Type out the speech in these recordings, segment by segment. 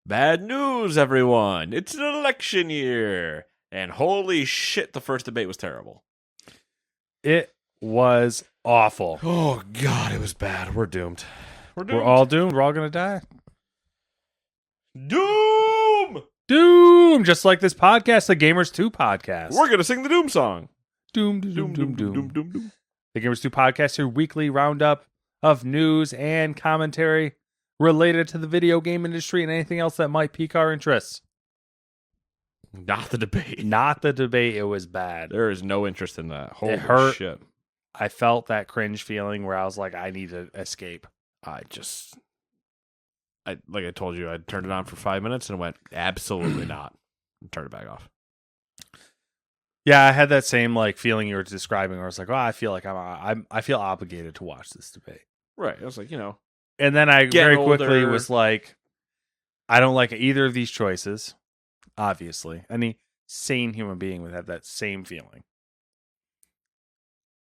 Bad news, everyone. It's an election year. And holy shit, the first debate was terrible. It was awful. Oh, God, it was bad. We're doomed. We're all doomed. We're all going to die. Doom! Doom! Just like this podcast, the Gamers 2 podcast. We're going to sing the Doom song. Doom, doom, doom, doom, doom. The Gamers 2 podcast, your weekly roundup of news and commentary related to the video game industry and anything else that might pique our interests. Not the debate. Not the debate. It was bad. There is no interest in that. Holy It hurt. shit. I felt that cringe feeling where I was like, I need to escape. Like I told you, I turned it on for 5 minutes and went, absolutely not. And turned it back off. Yeah, I had that same like feeling you were describing where I was like, oh, I feel like I feel obligated to watch this debate. Right. I was like, And then I very quickly older. was like, I don't like either of these choices. Obviously, any sane human being would have that same feeling.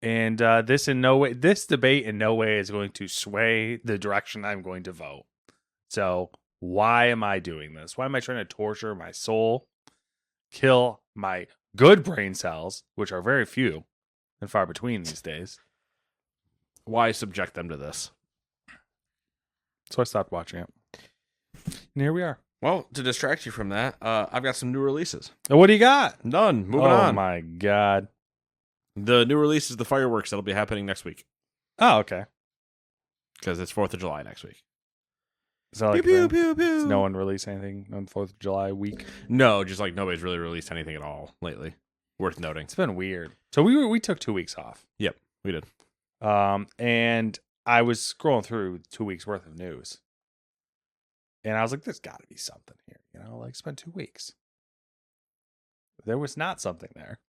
And this debate in no way is going to sway the direction I'm going to vote. So why am I doing this? Why am I trying to torture my soul, kill my good brain cells, which are very few and far between these days? Why subject them to this? So I stopped watching it. And here we are. Well, to distract you from that, I've got some new releases. Oh, what do you got? None. Moving Oh on. my God. The new release is the fireworks that'll be happening next week. Oh, okay. Because it's 4th of July next week. So like Pew, pew, pew, pew. no one released anything on 4th of July week. No, just like nobody's really released anything at all lately. Worth noting. It's been weird. So we took 2 weeks off. Yep, we did. And I was scrolling through 2 weeks worth of news. And I was like, there's got to be something here. Like spend 2 weeks. There was not something there.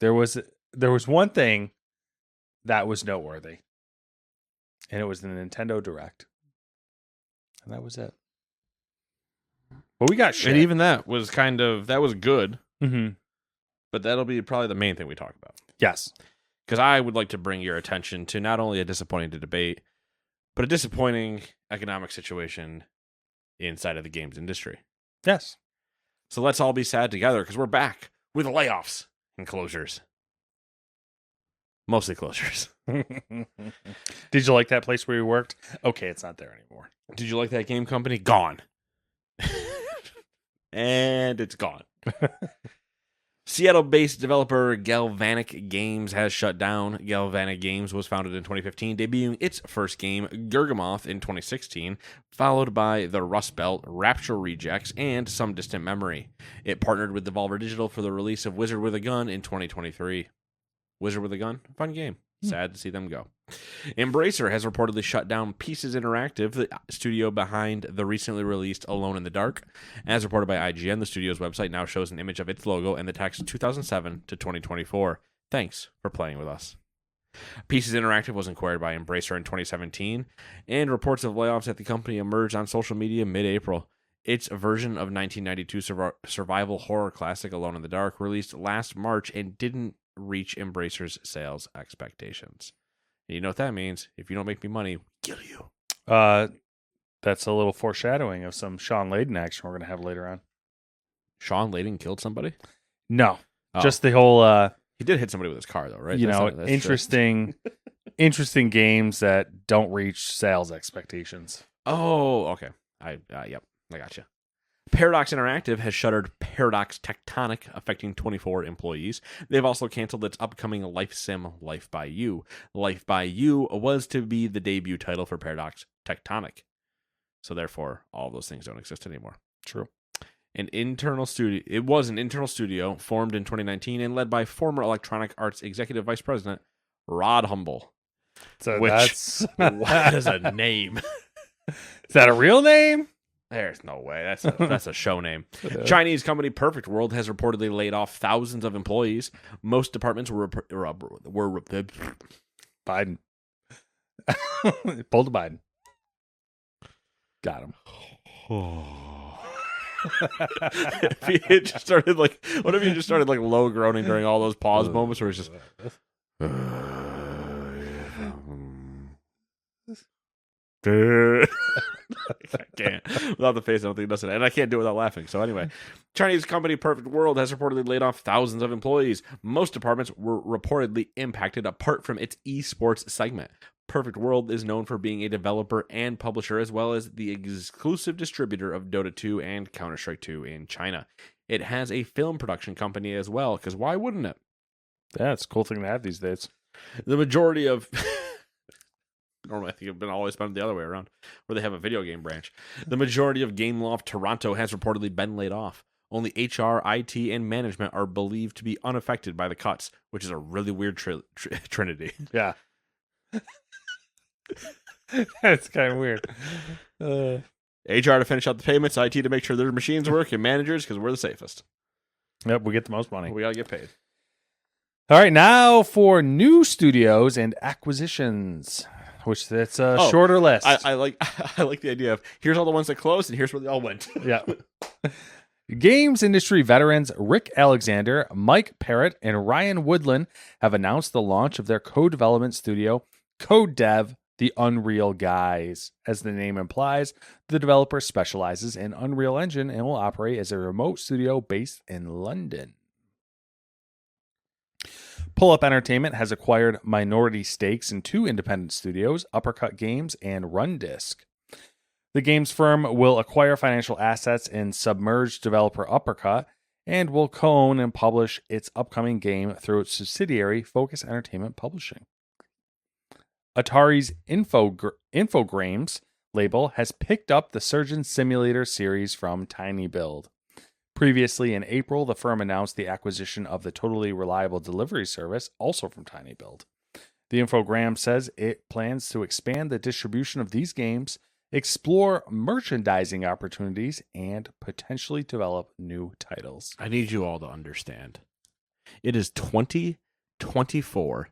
There was one thing that was noteworthy. And it was the Nintendo Direct. And that was it. But we got shit. And even that was that was good. Mm-hmm. But that'll be probably the main thing we talk about. Yes. Because I would like to bring your attention to not only a disappointing debate, but a disappointing economic situation inside of the games industry. Yes. So let's all be sad together because we're back with layoffs and closures. Mostly closures. Did you like that place where you worked? Okay, it's not there anymore. Did you like that game company? Gone. And it's gone. Seattle-based developer Galvanic Games has shut down. Galvanic Games was founded in 2015, debuting its first game, Gurgamoth, in 2016, followed by the Rust Belt, Rapture Rejects, and Some Distant Memory. It partnered with Devolver Digital for the release of Wizard with a Gun in 2023. Wizard with a Gun? Fun game. Sad to see them go. Embracer has reportedly shut down Pieces Interactive, the studio behind the recently released Alone in the Dark. As reported by IGN, the studio's website now shows an image of its logo and the text 2007 to 2024. Thanks for playing with us. Pieces Interactive was acquired by Embracer in 2017, and reports of layoffs at the company emerged on social media mid-April. Its version of 1992 survival horror classic Alone in the Dark released last March and didn't reach Embracer's sales expectations. And you know what that means? If you don't make me money, we'll kill you. That's a little foreshadowing of some Sean Layden action we're going to have later on. Sean Layden killed somebody? No, Oh. just the whole, He did hit somebody with his car, though, right? That's interesting games that don't reach sales expectations. Oh, okay. Yep, I got you. Paradox Interactive has shuttered Paradox Tectonic, affecting 24 employees. They've also canceled its upcoming life sim, Life by You. Life by You was to be the debut title for Paradox Tectonic. So therefore, all those things don't exist anymore. True. It was an internal studio formed in 2019 and led by former Electronic Arts Executive Vice President Rod Humble. So Which, what is a name? Is that a real name? There's no way. That's a show name. Chinese company Perfect World has reportedly laid off thousands of employees. Most departments were Biden. Pulled a Biden. Got him. If he had just started what if he just started low groaning during all those pause moments where he's just I can't. Without the face, I don't think it does it. And I can't do it without laughing. So anyway, Chinese company Perfect World has reportedly laid off thousands of employees. Most departments were reportedly impacted apart from its esports segment. Perfect World is known for being a developer and publisher, as well as the exclusive distributor of Dota 2 and Counter-Strike 2 in China. It has a film production company as well, because why wouldn't it? Yeah, it's a cool thing to have these days. The majority of... Normally, I think it's always been the other way around, where they have a video game branch. The majority of Gameloft Toronto has reportedly been laid off. Only HR, IT, and management are believed to be unaffected by the cuts, which is a really weird trinity. Yeah. That's kind of weird. HR to finish out the payments, IT to make sure their machines work, and managers because we're the safest. Yep, we get the most money. We gotta get paid. All right, now for new studios and acquisitions, which that's a shorter list. I like the idea of here's all the ones that closed and here's where they all went. Yeah. Games industry veterans Rick Alexander, Mike Parrott, and Ryan Woodland have announced the launch of their co-development studio, Code Dev, the Unreal Guys. As the name implies, the developer specializes in Unreal Engine and will operate as a remote studio based in London. Pull Up Entertainment has acquired minority stakes in two independent studios, Uppercut Games and Rundisk. The games firm will acquire financial assets in submerged developer Uppercut and will co-own and publish its upcoming game through its subsidiary, Focus Entertainment Publishing. Atari's Infogrames label has picked up the Surgeon Simulator series from Tiny Build. Previously in April, the firm announced the acquisition of the Totally Reliable Delivery Service, also from Tiny Build. The Infogram says it plans to expand the distribution of these games, explore merchandising opportunities, and potentially develop new titles. I need you all to understand. It is 2024.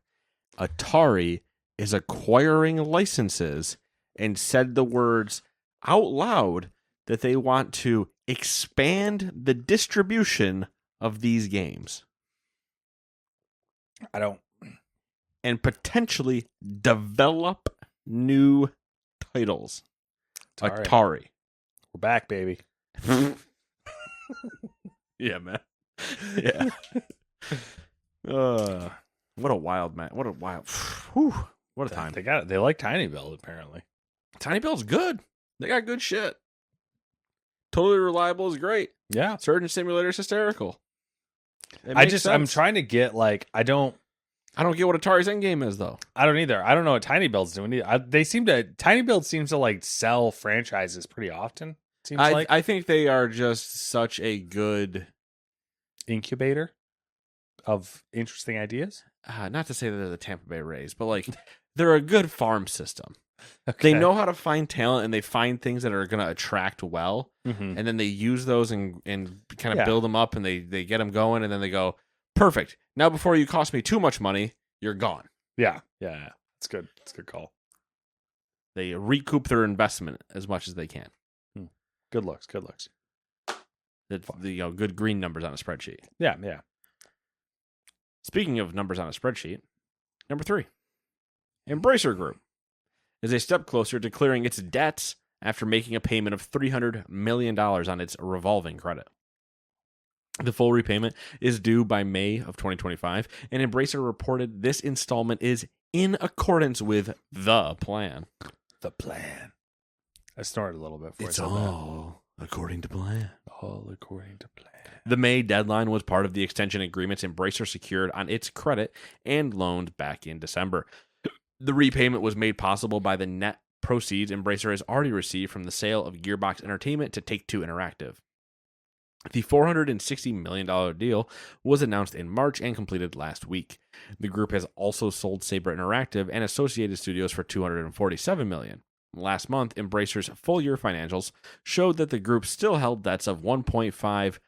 Atari is acquiring licenses and said the words out loud that they want to expand the distribution of these games. And potentially develop new titles. Atari. We're back, baby. Yeah, man. Yeah. What a wild man. What a wild. Whew, what a time. They like Tiny Build, apparently. Tiny Build's good. They got good shit. Totally Reliable is great. Yeah. Surgeon Simulator is hysterical. I'm trying to get I don't get what Atari's endgame is though. I don't either. I don't know what Tiny Build's doing either. Tiny Build seems to like sell franchises pretty often. I think they are just such a good incubator of interesting ideas. Not to say that they're the Tampa Bay Rays, but like they're a good farm system. Okay. They know how to find talent and they find things that are going to attract well. And then they use those and kind of build them up and they get them going. And then they go, perfect. Now, before you cost me too much money, you're gone. Yeah. It's good. It's a good call. They recoup their investment as much as they can. Good looks. Good green numbers on a spreadsheet. Yeah. Speaking of numbers on a spreadsheet, number 3, Embracer Group is a step closer to clearing its debts after making a payment of $300 million on its revolving credit. The full repayment is due by May of 2025, and Embracer reported this installment is in accordance with the plan. The plan. I snorted a little bit. It's all according to plan. All according to plan. The May deadline was part of the extension agreements Embracer secured on its credit and loaned back in December. The repayment was made possible by the net proceeds Embracer has already received from the sale of Gearbox Entertainment to Take-Two Interactive. The $460 million deal was announced in March and completed last week. The group has also sold Saber Interactive and Associated Studios for $247 million. Last month, Embracer's full-year financials showed that the group still held debts of $1.5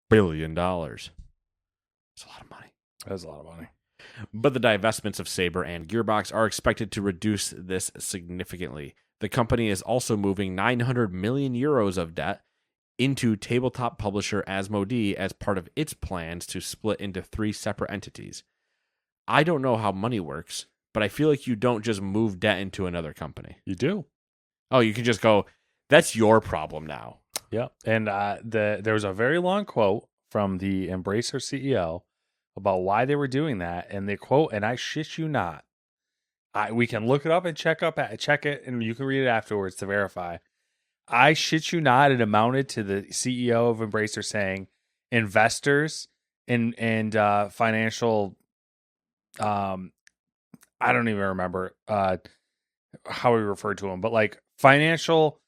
billion. That's a lot of money. That's a lot of money. But the divestments of Saber and Gearbox are expected to reduce this significantly. The company is also moving 900 million euros of debt into tabletop publisher Asmodee as part of its plans to split into 3 separate entities. I don't know how money works, but I feel like you don't just move debt into another company. You do. Oh, you can just go, That's your problem now. Yep. And there was a very long quote from the Embracer CEO about why they were doing that, and they quote, and I shit you not, we can look it up and check it, and you can read it afterwards to verify. I shit you not, it amounted to the CEO of Embracer saying investors and financial, I don't even remember how we referred to them, but like financial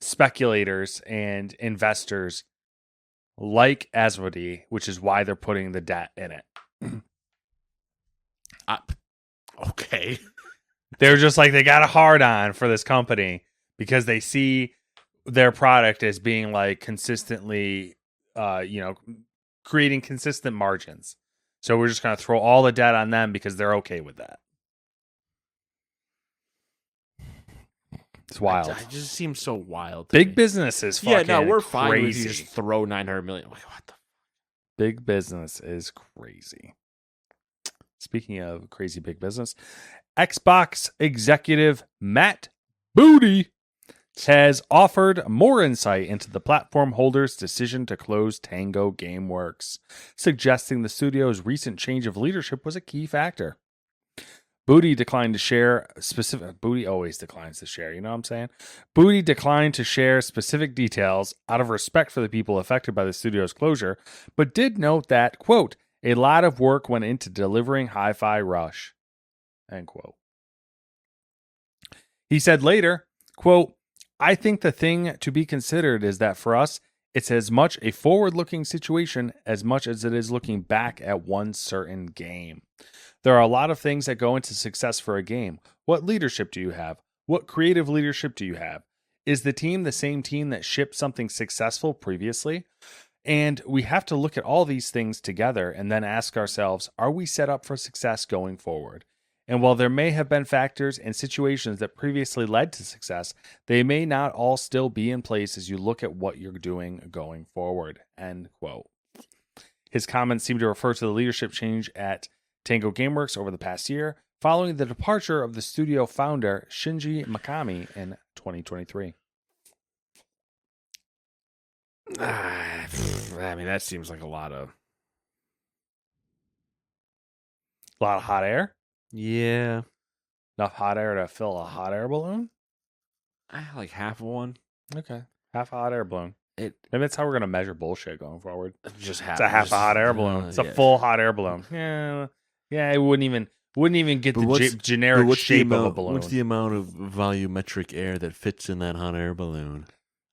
speculators and investors like Asmodee, which is why they're putting the debt in it. Okay. They're just like, they got a hard on for this company because they see their product as being like consistently, creating consistent margins. So we're just going to throw all the debt on them because they're okay with that. It's wild. It just seems so wild. Big business is fucking we're crazy. fine with you just throw $900 million. Like, what the? Big business is crazy. Speaking of crazy big business, Xbox executive Matt Booty has offered more insight into the platform holder's decision to close Tango Gameworks, suggesting the studio's recent change of leadership was a key factor. Booty declined to share specific. Booty always declines to share. You know what I'm saying? Booty declined to share specific details out of respect for the people affected by the studio's closure, but did note that, quote, a lot of work went into delivering Hi-Fi Rush, end quote. He said later, quote, I think the thing to be considered is that for us, it's as much a forward-looking situation as much as it is looking back at one certain game. There are a lot of things that go into success for a game. What leadership do you have? What creative leadership do you have? Is the team the same team that shipped something successful previously? And we have to look at all these things together and then ask ourselves, are we set up for success going forward? And while there may have been factors and situations that previously led to success, they may not all still be in place as you look at what you're doing going forward, end quote. His comments seem to refer to the leadership change at Tango Gameworks over the past year, following the departure of the studio founder Shinji Mikami in 2023. I mean, that seems like a lot of hot air. Yeah. Enough hot air to fill a hot air balloon? Like half of one. Okay. Half a hot air balloon. Maybe that's how we're going to measure bullshit going forward. Just half. It's a half a hot air balloon. It's a full hot air balloon. Yeah, it wouldn't even get the generic shape of a balloon. What's the amount of volumetric air that fits in that hot air balloon?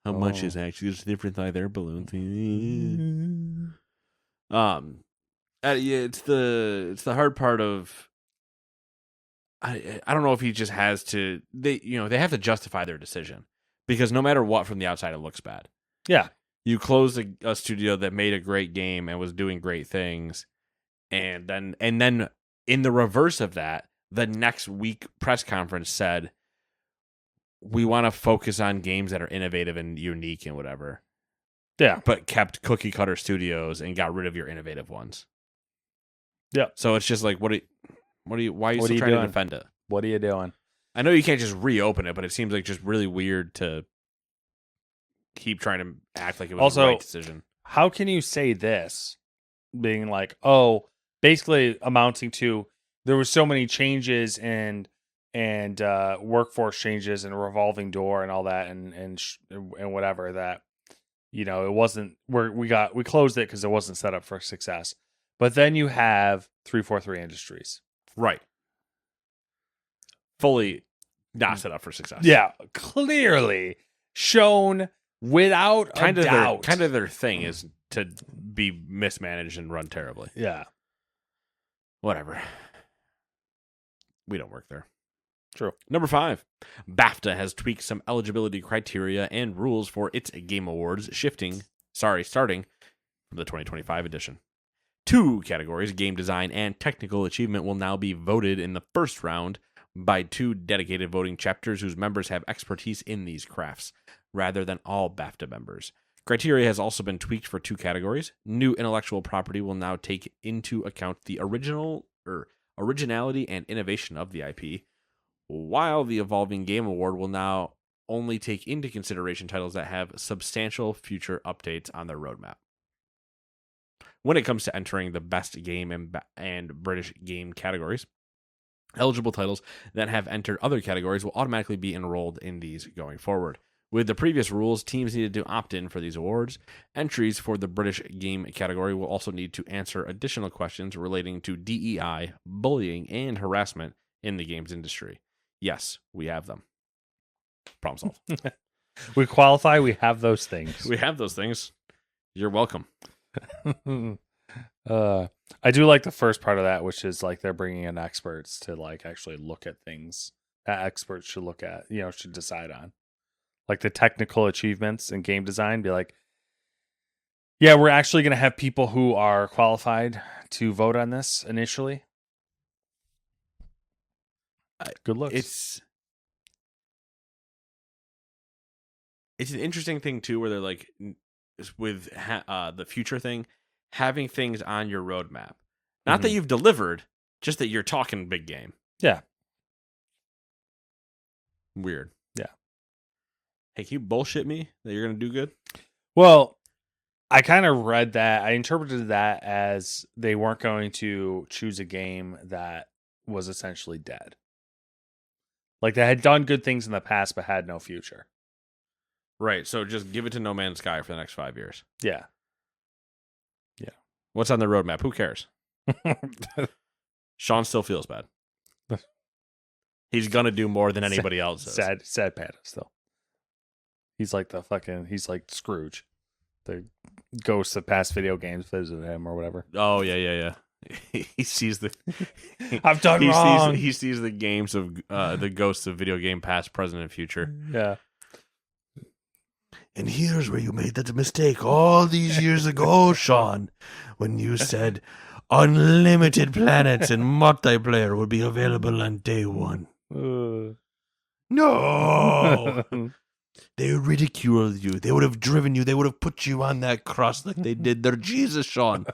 How much is actually just different hot air balloons? It's the hard part of. I don't know if he just has to. They have to justify their decision because no matter what, from the outside, it looks bad. Yeah, you closed a studio that made a great game and was doing great things, and then in the reverse of that, the next week press conference said, we want to focus on games that are innovative and unique and whatever. Yeah. But kept cookie cutter studios and got rid of your innovative ones. Yeah. So it's just like, why are you still trying to defend it? What are you doing? I know you can't just reopen it, but it seems like just really weird to keep trying to act like it was the right decision. How can you say this being like, basically amounting to there was so many changes and workforce changes and revolving door and all that and whatever that, it wasn't where we closed it because it wasn't set up for success. But then you have 343 Industries. Right. Fully not set up for success. Yeah. Clearly shown without a doubt. Kind of their thing is to be mismanaged and run terribly. Yeah. Whatever. We don't work there. True. Number 5. BAFTA has tweaked some eligibility criteria and rules for its Game Awards, starting from the 2025 edition. 2 categories, game design and technical achievement, will now be voted in the first round by 2 dedicated voting chapters whose members have expertise in these crafts, rather than all BAFTA members. Criteria has also been tweaked for 2 categories. New intellectual property will now take into account the originality and innovation of the IP, while the Evolving Game Award will now only take into consideration titles that have substantial future updates on their roadmap. When it comes to entering the best game and British game categories, eligible titles that have entered other categories will automatically be enrolled in these going forward. With the previous rules, teams needed to opt in for these awards. Entries for the British game category will also need to answer additional questions relating to DEI, bullying, and harassment in the games industry. Yes, we have them. Problem solved. We qualify. We have those things. We have those things. You're welcome. I do like the first part of that, which is like they're bringing in experts to like actually look at things that experts should look at, should decide on, like the technical achievements in game design. Be like, yeah, we're actually going to have people who are qualified to vote on this initially. Good looks. It's an interesting thing too, where they're like, with the future thing, having things on your roadmap. Not that you've delivered, just that you're talking big game. Yeah. Weird. Yeah. Hey, can you bullshit me that you're going to do good? Well, I kind of read that. I interpreted that as they weren't going to choose a game that was essentially dead. Like they had done good things in the past, but had no future. Right. So just give it to No Man's Sky for the next 5 years. Yeah. What's on the roadmap? Who cares? Sean still feels bad. He's gonna do more than anybody else does. Sad panda still. He's like he's like Scrooge. The ghosts of past video games visited him or whatever. Oh yeah. He sees the I've done wrong. He sees the games of the ghosts of video game past, present, and future. Yeah. And here's where you made that mistake all these years ago, Sean, when you said unlimited planets and multiplayer would be available on day one. No! They ridiculed you. They would have driven you. They would have put you on that cross like they did their Jesus, Sean.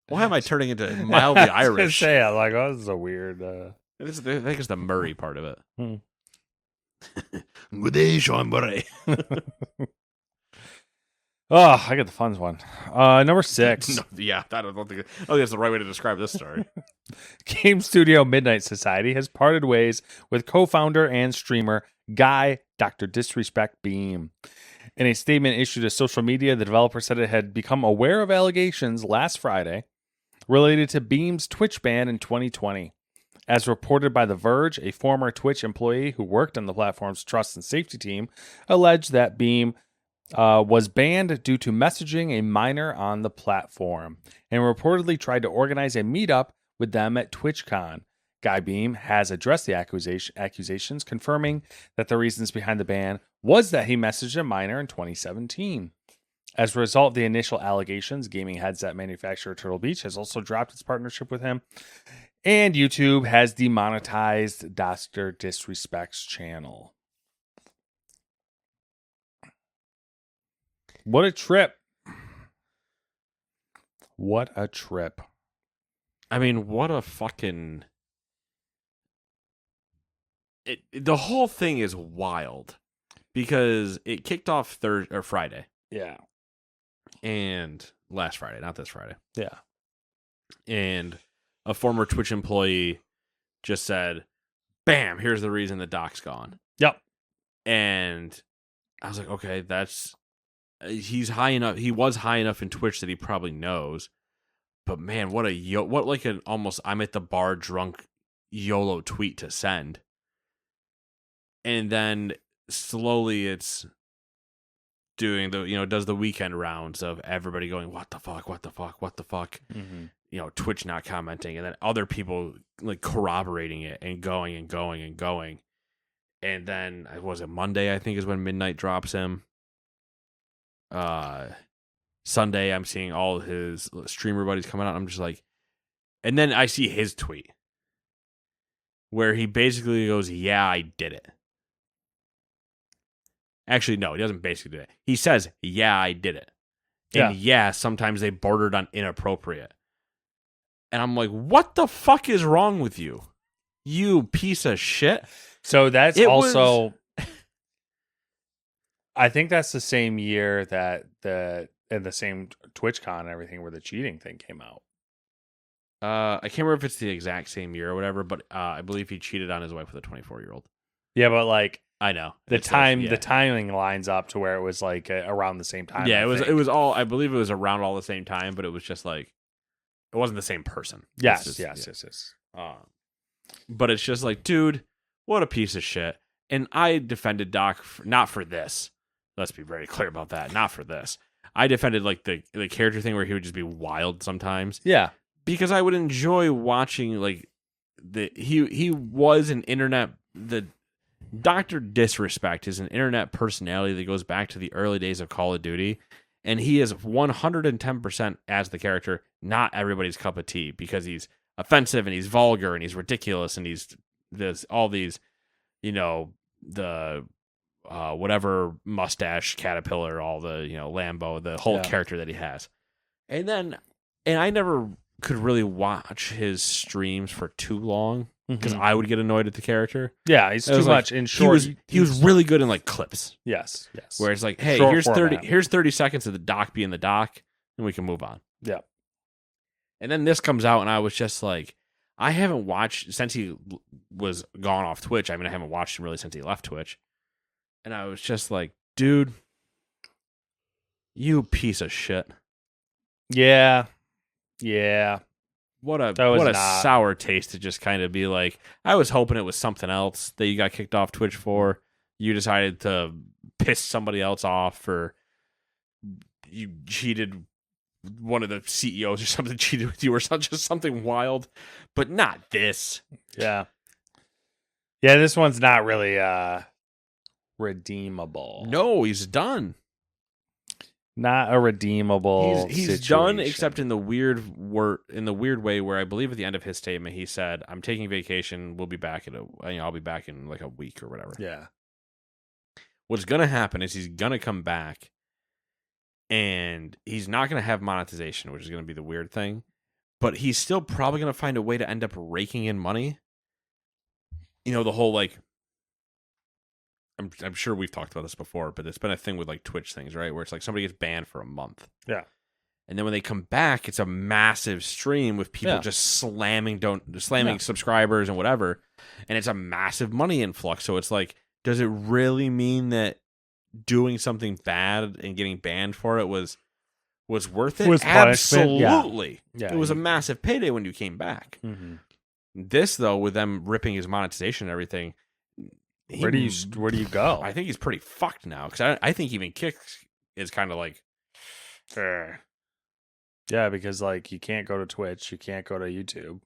Why am I turning into mildly Irish? Say it like, oh, this is a weird. I think it's the Murray part of it. Good day, Sean Murray. Oh, I got the fun one. Number 6. No, yeah, I don't think that's the right way to describe this story. Game studio Midnight Society has parted ways with co-founder and streamer Guy Dr. Disrespect Beam. In a statement issued to social media, the developer said it had become aware of allegations last Friday related to Beam's Twitch ban in 2020. As reported by The Verge, a former Twitch employee who worked on the platform's trust and safety team alleged that Beam was banned due to messaging a minor on the platform and reportedly tried to organize a meetup with them at TwitchCon. Guy Beam has addressed the accusations, confirming that the reasons behind the ban was that he messaged a minor in 2017. As a result of the initial allegations, gaming headset manufacturer Turtle Beach has also dropped its partnership with him, and YouTube has demonetized Dr. Disrespect's channel. What a trip. What a trip. I mean, what a fucking... the whole thing is wild because it kicked off Friday. Yeah. And last Friday, not this Friday. Yeah. And a former Twitch employee just said, bam, here's the reason the doc's gone. Yep. And I was like, okay, he's high enough. He was high enough in Twitch that he probably knows. But man, what like an almost I'm at the bar drunk YOLO tweet to send. And then slowly it's doing does the weekend rounds of everybody going, what the fuck? Mm-hmm. Twitch not commenting, and then other people like corroborating it and going. And then was it Monday, I think, is when Midnight drops him. Sunday, I'm seeing all his streamer buddies coming out. I'm just like, and then I see his tweet where he basically goes, yeah, I did it. Actually, no, he doesn't basically do it. He says, yeah, I did it. And yeah, sometimes they bordered on inappropriate. And I'm like, what the fuck is wrong with you? You piece of shit. So that's also I think that's the same year that the same TwitchCon and everything where the cheating thing came out. I can't remember if it's the exact same year or whatever, but I believe he cheated on his wife with a 24-year-old. Yeah, but like I know the It's like, the timing lines up to where it was like around the same time. yeah, I it think. was all. I believe it was around all the same time, but it was just like it wasn't the same person. Yes, It's just- yes. But it's just like, dude, what a piece of shit. And I defended Doc not for this. Let's be very clear about that. Not for this. I defended like the character thing where he would just be wild sometimes. Yeah. Because I would enjoy watching like he was an internet the Dr. Disrespect is an internet personality that goes back to the early days of Call of Duty, and he is 110% as the character not everybody's cup of tea because he's offensive and he's vulgar and he's ridiculous and there's all these, you know, the whatever mustache caterpillar, all the, you know, Lambo, the whole character that he has. And I never could really watch his streams for too long because I would get annoyed at the character. Yeah, he's too much in short. He was really good in like clips. Yes. Where it's like, hey, Short here's format. 30 seconds of the doc being the doc, and we can move on. Yeah. And then this comes out, and I was just like, I haven't watched since he was gone off Twitch. I mean, I haven't watched him really since he left Twitch. And I was just like, dude, you piece of shit. Yeah. Yeah. What a not- sour taste to just kind of be like, I was hoping it was something else that you got kicked off Twitch for. You decided to piss somebody else off, or you cheated one of the CEOs or something, cheated with you or something, just something wild, but not this. Yeah. Yeah, this one's not really redeemable. No, he's done. Not a redeemable He's done, situation. except in the weird way where I believe at the end of his statement he said, "I'm taking vacation. We'll be back I'll be back in like a week or whatever." Yeah. What's gonna happen is he's gonna come back, and he's not gonna have monetization, which is gonna be the weird thing. But he's still probably gonna find a way to end up raking in money. You know, the whole like. I'm sure we've talked about this before, but it's been a thing with like Twitch things, right? Where it's like somebody gets banned for a month. Yeah. And then when they come back, it's a massive stream with people just slamming subscribers and whatever. And it's a massive money influx. So it's like, does it really mean that doing something bad and getting banned for it was worth it? Was punishment? Absolutely. Yeah, it was a massive payday when you came back. Mm-hmm. This, though, with them ripping his monetization and everything, Where do you go? I think he's pretty fucked now because I think even Kick is kind of like, yeah, because like you can't go to Twitch, you can't go to YouTube.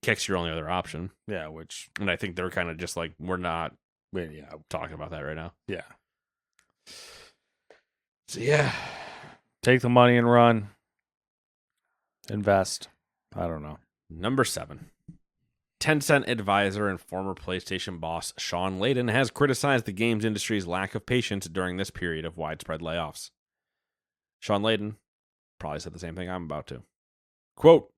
Kick's your only other option. Yeah, which And I think they're kind of just like, we're not yeah, talking about that right now. yeah. So yeah, Take the money and run. Invest. I don't know. number 7. Tencent advisor and former PlayStation boss Sean Layden has criticized the games industry's lack of patience during this period of widespread layoffs. Sean Layden probably said the same thing I'm about to. Quote,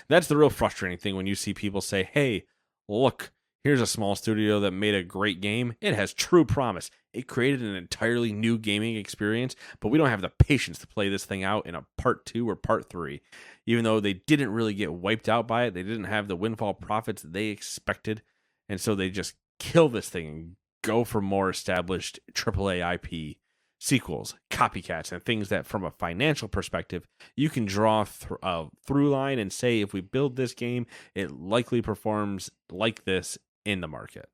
"That's the real frustrating thing when you see people say, hey, look, here's a small studio that made a great game. It has true promise. It created an entirely new gaming experience, but we don't have the patience to play this thing out in a part 2 or part 3. Even though they didn't really get wiped out by it, they didn't have the windfall profits that they expected, and so they just kill this thing and go for more established AAA IP, sequels, copycats, and things that from a financial perspective, you can draw a through line and say, if we build this game, it likely performs like this in the market.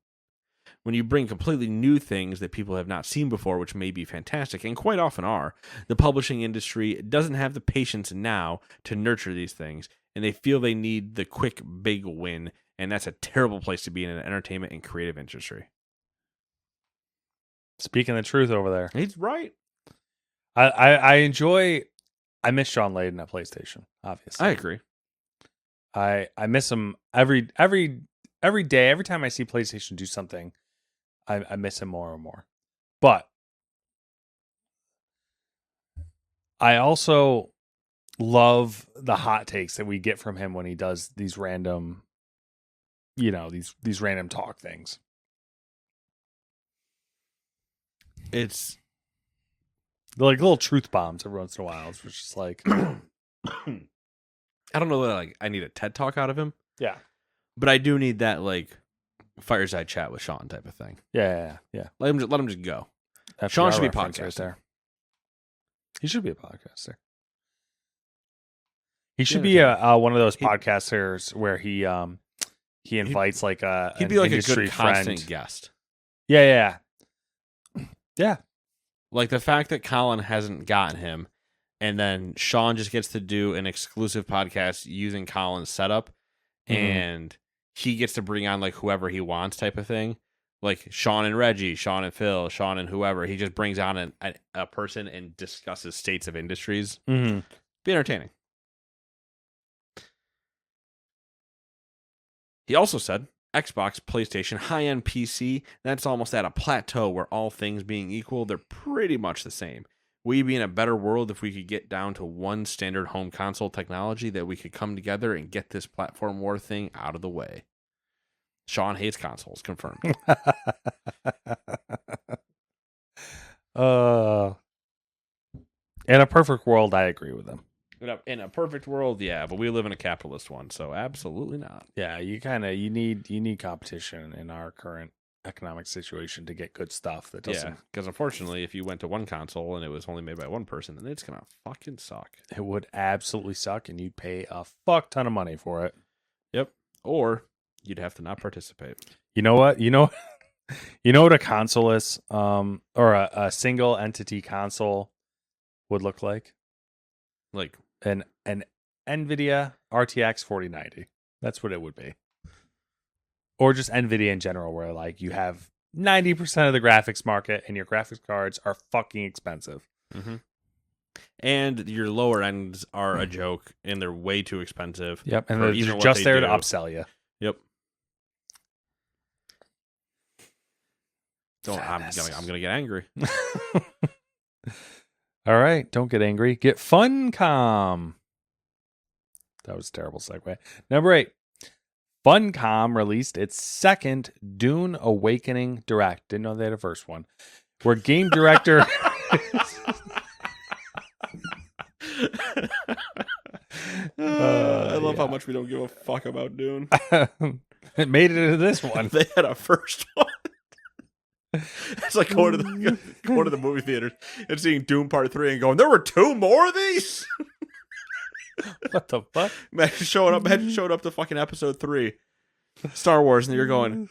When you bring completely new things that people have not seen before, which may be fantastic and quite often are, the publishing industry doesn't have the patience now to nurture these things, and they feel they need the quick, big win, and that's a terrible place to be in an entertainment and creative industry." Speaking the truth over there. He's right. I miss Sean Layden at PlayStation, obviously. I agree. I miss him every day. Every time I see PlayStation do something, I miss him more and more. But I also love the hot takes that we get from him when he does these random, these random talk things. It's They're like little truth bombs every once in a while. It's just like, I don't know that like I need a TED talk out of him, yeah, but I do need that like fireside chat with Sean type of thing. yeah. Let him just go. FDR Sean should be reference right podcasting. there. He should be a podcaster. He should Yeah, be one of those podcasters where he invites like He'd an be like a industry good constant friend. guest. Yeah. Like the fact that Colin hasn't gotten him, and then Sean just gets to do an exclusive podcast using Colin's setup, Mhm. and he gets to bring on like whoever he wants type of thing. Like Sean and Reggie, Sean and Phil, Sean and whoever. He just brings on a person and discusses states of industries. Mm-hmm. Be entertaining. He also said Xbox, PlayStation, high-end PC, that's almost at a plateau where all things being equal, they're pretty much the same. We'd be in a better world if we could get down to one standard home console technology that we could come together and get this platform war thing out of the way. Sean hates consoles, confirmed. In a perfect world, I agree with him. In a perfect world, yeah, but we live in a capitalist one, so absolutely not. Yeah, you need competition in our current economic situation to get good stuff that doesn't. Yeah, because unfortunately, if you went to one console and it was only made by one person, then it's gonna fucking suck. It would absolutely suck, and you'd pay a fuck ton of money for it. Yep. Or you'd have to not participate. You know what? You know what a console is, or a single entity console would look like. Like An NVIDIA RTX 4090. That's what it would be. Or just NVIDIA in general, where like you have 90% of the graphics market and your graphics cards are fucking expensive. mm-hmm. And your lower ends are a joke and they're way too expensive. Yep, and for they're even what just they there to do. upsell you. Yep. I'm Sadness. gonna get angry. All right, don't get angry. Get Funcom. That was a terrible segue. Number 8. Funcom released its second Dune Awakening Direct. Didn't know they had a first one. Where game director I love how yeah. much we don't give a fuck about Dune. it made it into this one. They had a first one. It's like going to the movie theaters and seeing Doom Part 3 and going, there were 2 more of these? What the fuck? Imagine showing up to fucking episode 3, Star Wars, and you're going,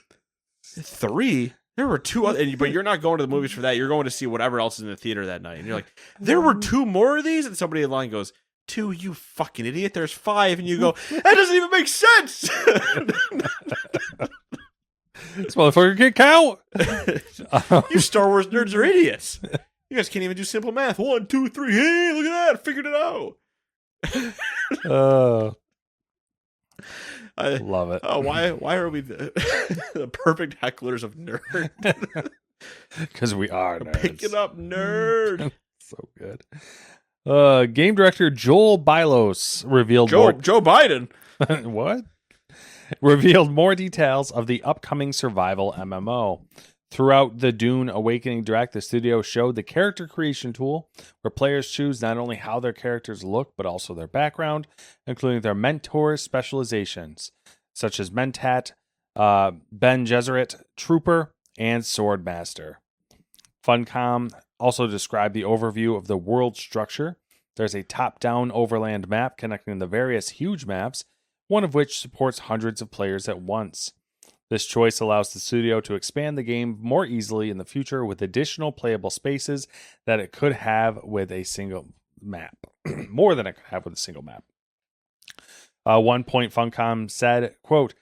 3? There were 2 other, but you're not going to the movies for that. You're going to see whatever else is in the theater that night. And you're like, there were 2 more of these? And somebody in line goes, 2, you fucking idiot. There's 5. And you go, that doesn't even make sense. This motherfucker can't count. You Star Wars nerds are idiots. You guys can't even do simple math. 1, 2, 3. Hey, look at that. I figured it out. I love it. Oh, why are we the perfect hecklers of nerd? Because we are nerds. Pick it up, nerd. So good. Game director Joel Bylos revealed Joe Biden. what? Revealed more details of the upcoming survival MMO. Throughout the Dune Awakening Direct, the studio showed the character creation tool, where players choose not only how their characters look, but also their background, including their mentor specializations, such as Mentat, Ben Gesserit, Trooper, and Swordmaster. Funcom also described the overview of the world structure. There's a top-down overland map connecting the various huge maps, one of which supports hundreds of players at once. This choice allows the studio to expand the game more easily in the future with additional playable spaces that it could have with a single map. More than it could have with a single map. One point Funcom said, quote,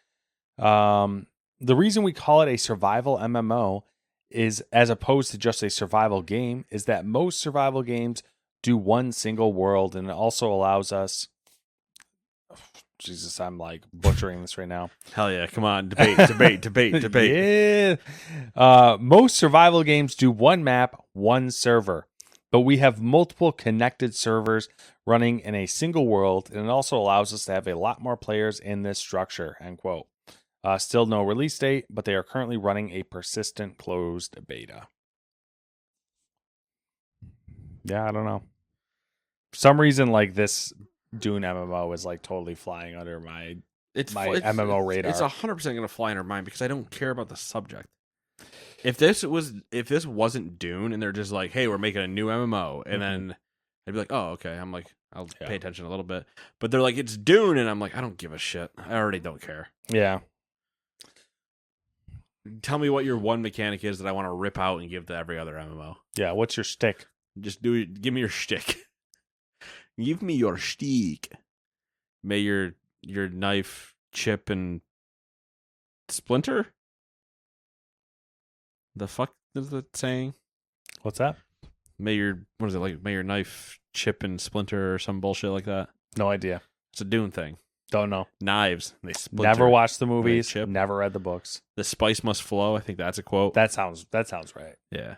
the reason we call it a survival MMO is, as opposed to just a survival game, is that most survival games do one single world, and it also allows us... Jesus, I'm like butchering this right now. Hell yeah, come on, debate. Yeah. Most survival games do one map, one server, but we have multiple connected servers running in a single world, and it also allows us to have a lot more players in this structure, end quote. Still no release date, but they are currently running a persistent closed beta. Yeah, I don't know. For some reason, like this Dune MMO is like totally flying under my My MMO radar. It's 100% going to fly in her mind because I don't care about the subject. If this wasn't Dune and they're just like, hey, we're making a new MMO, and then I'd be like, oh, okay. I'm like, I'll pay attention a little bit. But they're like, it's Dune, and I'm like, I don't give a shit. I already don't care. Yeah. Tell me what your one mechanic is that I want to rip out and give to every other MMO. Yeah. What's your stick? Just do it. Give me your shtick. Give me your shtick. May your knife chip and splinter? The fuck is it saying? What's that? May your knife chip and splinter or some bullshit like that. No idea. It's a Dune thing. Don't know. Knives. They splinter. Never watched the movies. chip. Never read the books. The spice must flow. I think that's a quote. That sounds right. Yeah.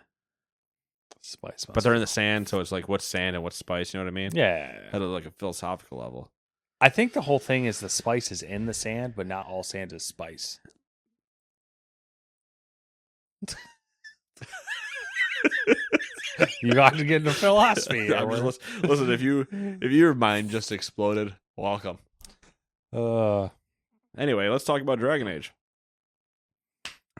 Spice. But they're in the sand, so it's like what's sand and what's spice, you know what I mean? Yeah. At like a philosophical level. I think the whole thing is the spice is in the sand, but not all sand is spice. You got to get into philosophy. I'm just, listen, if your mind just exploded, welcome. Anyway, let's talk about Dragon Age.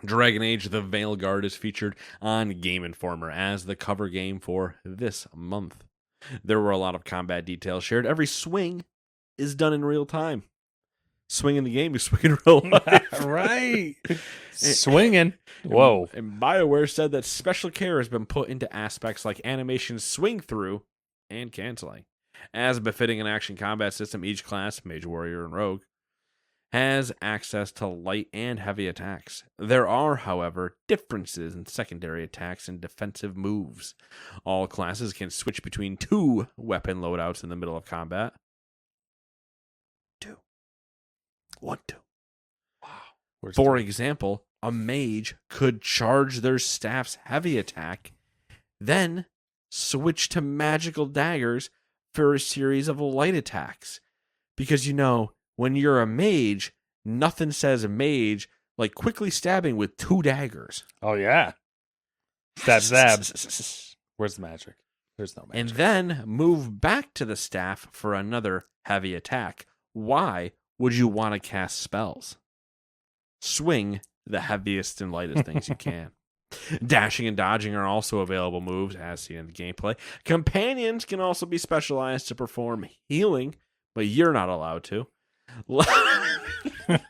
Dragon Age The Veilguard is featured on Game Informer as the cover game for this month. There were a lot of combat details shared. Every swing is done in real time. Swing in the game, you swing in real life. Right. Swinging. Whoa. And BioWare said that special care has been put into aspects like animation swing through and canceling. As befitting an action combat system, each class, Mage, Warrior, and Rogue, has access to light and heavy attacks. There are, however, differences in secondary attacks and defensive moves. All classes can switch between 2 weapon loadouts in the middle of combat. 2. 1, 2. Wow. For example, a mage could charge their staff's heavy attack, then switch to magical daggers for a series of light attacks. Because, when you're a mage, nothing says mage like quickly stabbing with 2 daggers. Oh, yeah. Stab. Where's the magic? There's no magic. And then move back to the staff for another heavy attack. Why would you want to cast spells? Swing the heaviest and lightest things you can. Dashing and dodging are also available moves, as seen in the gameplay. Companions can also be specialized to perform healing, but you're not allowed to.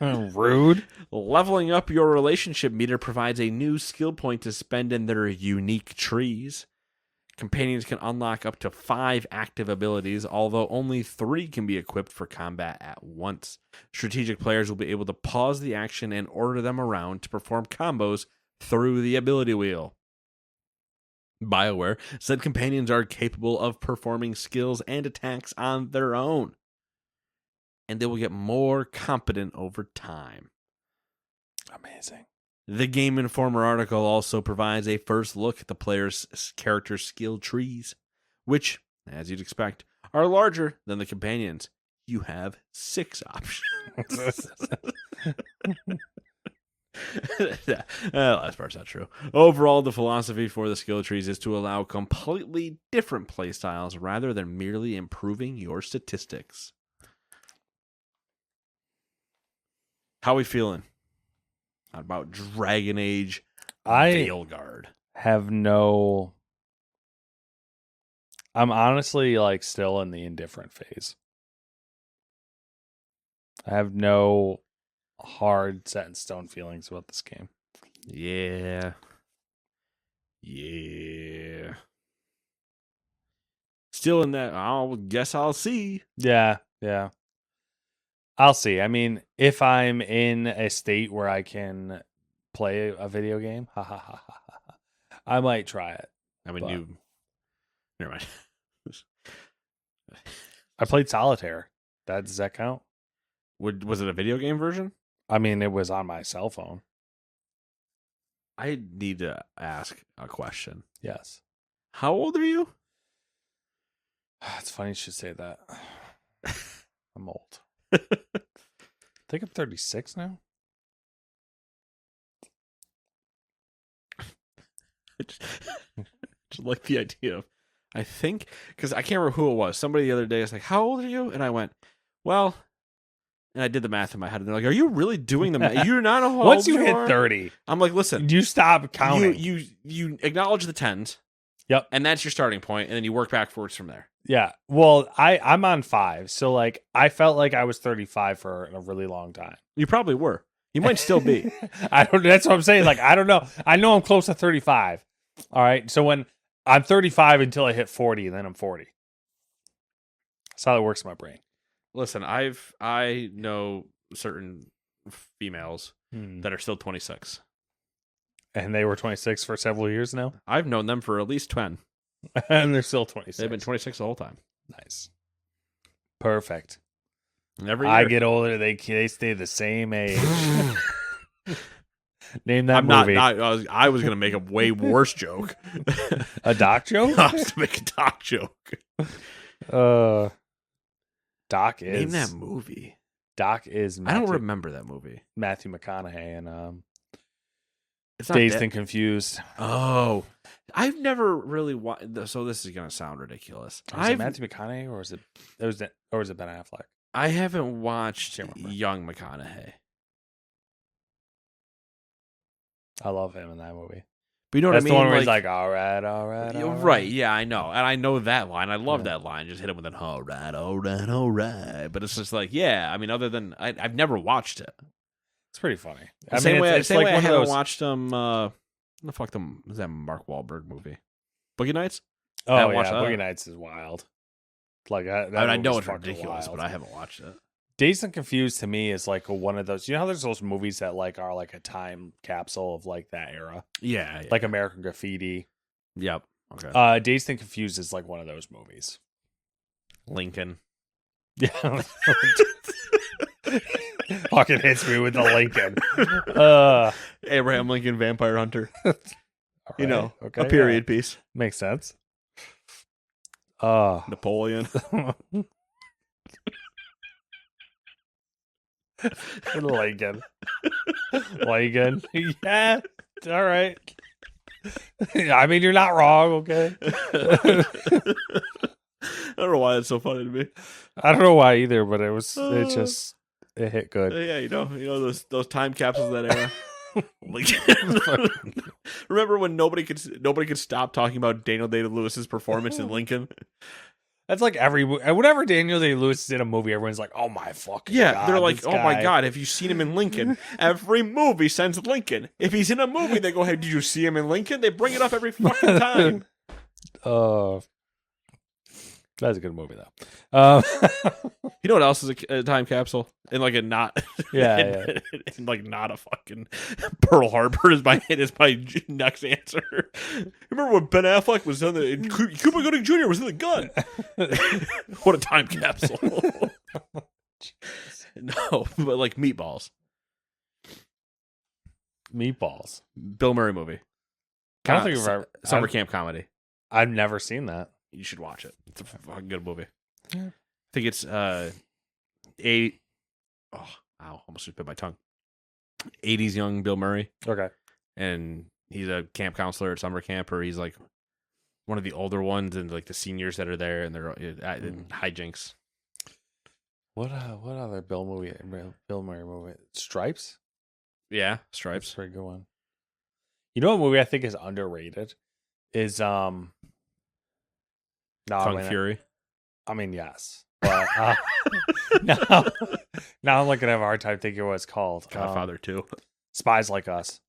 Rude. Leveling up your relationship meter provides a new skill point to spend in their unique trees. Companions can unlock up to 5 active abilities, although only 3 can be equipped for combat at once. Strategic players will be able to pause the action and order them around to perform combos through the ability wheel. BioWare said companions are capable of performing skills and attacks on their own, and they will get more competent over time. Amazing. The Game Informer article also provides a first look at the player's character skill trees, which, as you'd expect, are larger than the companions. You have 6 options. Last part's not true. Overall, the philosophy for the skill trees is to allow completely different playstyles rather than merely improving your statistics. How we feeling about Dragon Age Veilguard? I'm honestly still in the indifferent phase. I have no hard set in stone feelings about this game. Yeah. Still in that, I'll see. Yeah. I'll see. I mean, if I'm in a state where I can play a video game, I might try it. Never mind. I played Solitaire. Does that count? Was it a video game version? I mean, it was on my cell phone. I need to ask a question. Yes. How old are you? It's funny you should say that. I'm old. I think I'm 36 now. Just like the idea of I think because I can't remember who it was. Somebody the other day was like, "How old are you?" And I went, "Well," and I did the math in my head, and they're like, "Are you really doing the math? You're not a how Once old you hit are?" 30, I'm like, "Listen, you stop counting. you acknowledge the tens, Yep. and that's your starting point, and then you work backwards from there." Yeah. Well, I'm on 5, so like I felt like I was 35 for a really long time. You probably were. You might still be. I don't. That's what I'm saying. Like I don't know. I know I'm close to 35. All right. So when I'm 35 until I hit 40, and then I'm 40. That's how it works in my brain. Listen, I know certain females that are still 26. And they were 26 for several years now, I've known them for at least 10. and they're still 26. They've been 26 the whole time. Nice. Perfect. And every year. I get older, they stay the same age. Name that I'm movie. not I was going to make a way worse joke. A doc joke? I was going to make a doc joke. Doc is Name that movie. Doc is I don't remember that movie. Matthew McConaughey and It's not Dazed that- and Confused. Oh, I've never really watched. So this is going to sound ridiculous. Was it Matthew McConaughey or was it Ben Affleck? I haven't watched Can't remember. Young McConaughey. I love him in that movie. But you know That's what I mean? the one where he's like, all right. You're right. Yeah, I know. And I know that line. I love that line. Just hit him with an all right. But it's just like, yeah. I mean, other than I've never watched it. It's pretty funny. Same way I like one of haven't those. watched the fuck them is that Mark Wahlberg movie? Boogie Nights? Oh haven't yeah, watched that. Boogie Nights is wild. Like that I know movie's it's fucking ridiculous, wild. but I haven't watched it. Dazed and Confused to me is like one of those. You know how there's those movies that like are like a time capsule of like that era, Yeah. like American Graffiti. Yep. Okay. Dazed and Confused is like one of those movies. Lincoln. Yeah. Fucking hits me with the Lincoln. Abraham Lincoln, Vampire Hunter. You know, okay, a period piece. makes sense. Napoleon. Lincoln. Lincoln. Yeah. All right. I mean, you're not wrong, okay? I don't know why that's so funny to me. I don't know why either, but it hit good. Yeah, you know those time capsules of that era. Remember when nobody could stop talking about Daniel Day-Lewis's performance in Lincoln? That's like whenever Daniel Day-Lewis did a movie, everyone's like, "Oh my fucking Yeah, god!" they're like, this "Oh my guy." god, have you seen him in Lincoln?" Every movie sends Lincoln. If he's in a movie, they go, "Hey, did you see him in Lincoln?" They bring it up every fucking time. That's a good movie though. You know what else is a time capsule? And like a not, Yeah, and like not a fucking Pearl Harbor is my next answer. Remember when Ben Affleck was on the Cuba Gooding Jr. was in the gun? What a time capsule! No, but like Meatballs, Meatballs. Bill Murray movie. I don't think I've ever. Summer camp comedy. I've never seen that. You should watch it. It's a fucking good movie. Yeah. I think it's 8. Oh, ow! Almost just bit my tongue. 80s young Bill Murray, Okay. and he's a camp counselor at summer camp, or he's like one of the older ones, and like the seniors that are there, and they're hijinks. What other Bill Murray movie? Stripes. Yeah, That's a Stripes. pretty good one. You know what movie I think is underrated is Kung Fury. I mean, yes. But now I'm like gonna have a hard time thinking what it's called. Godfather 2. Spies Like Us.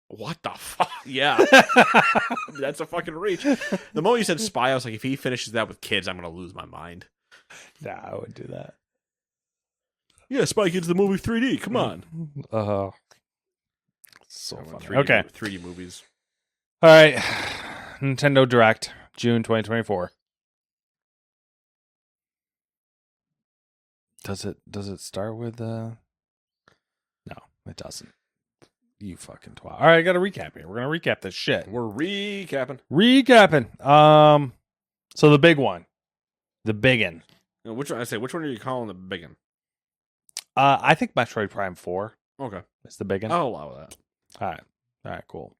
What the fuck? Yeah, that's a fucking reach. The moment you said spy, I was like, if he finishes that with kids, I'm gonna lose my mind. Nah, I wouldn't do that. Yeah, Spy Kids the movie 3D. Come on. So I want funny. Okay. 3D movies. All right. Nintendo Direct, June 2024. Does it start with No, it doesn't. You fucking twat. All right, I got to recap here. We're going to recap this shit. We're recapping. Recapping. So the big one. The biggin. Which one are you calling the big one? I think Metroid Prime 4 Okay. is the biggin. I'll allow that. All right, cool.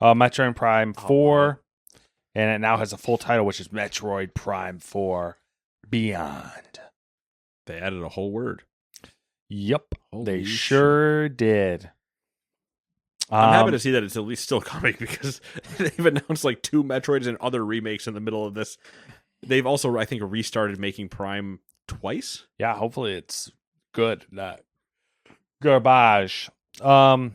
Metroid Prime 4 and it now has a full title, which is Metroid Prime 4 Beyond. They added a whole word. Yep, Holy they shit. sure did. I'm happy to see that it's at least still coming because they've announced like 2 Metroids and other remakes in the middle of this. They've also, I think, restarted making Prime twice. Yeah, hopefully it's good, not garbage. And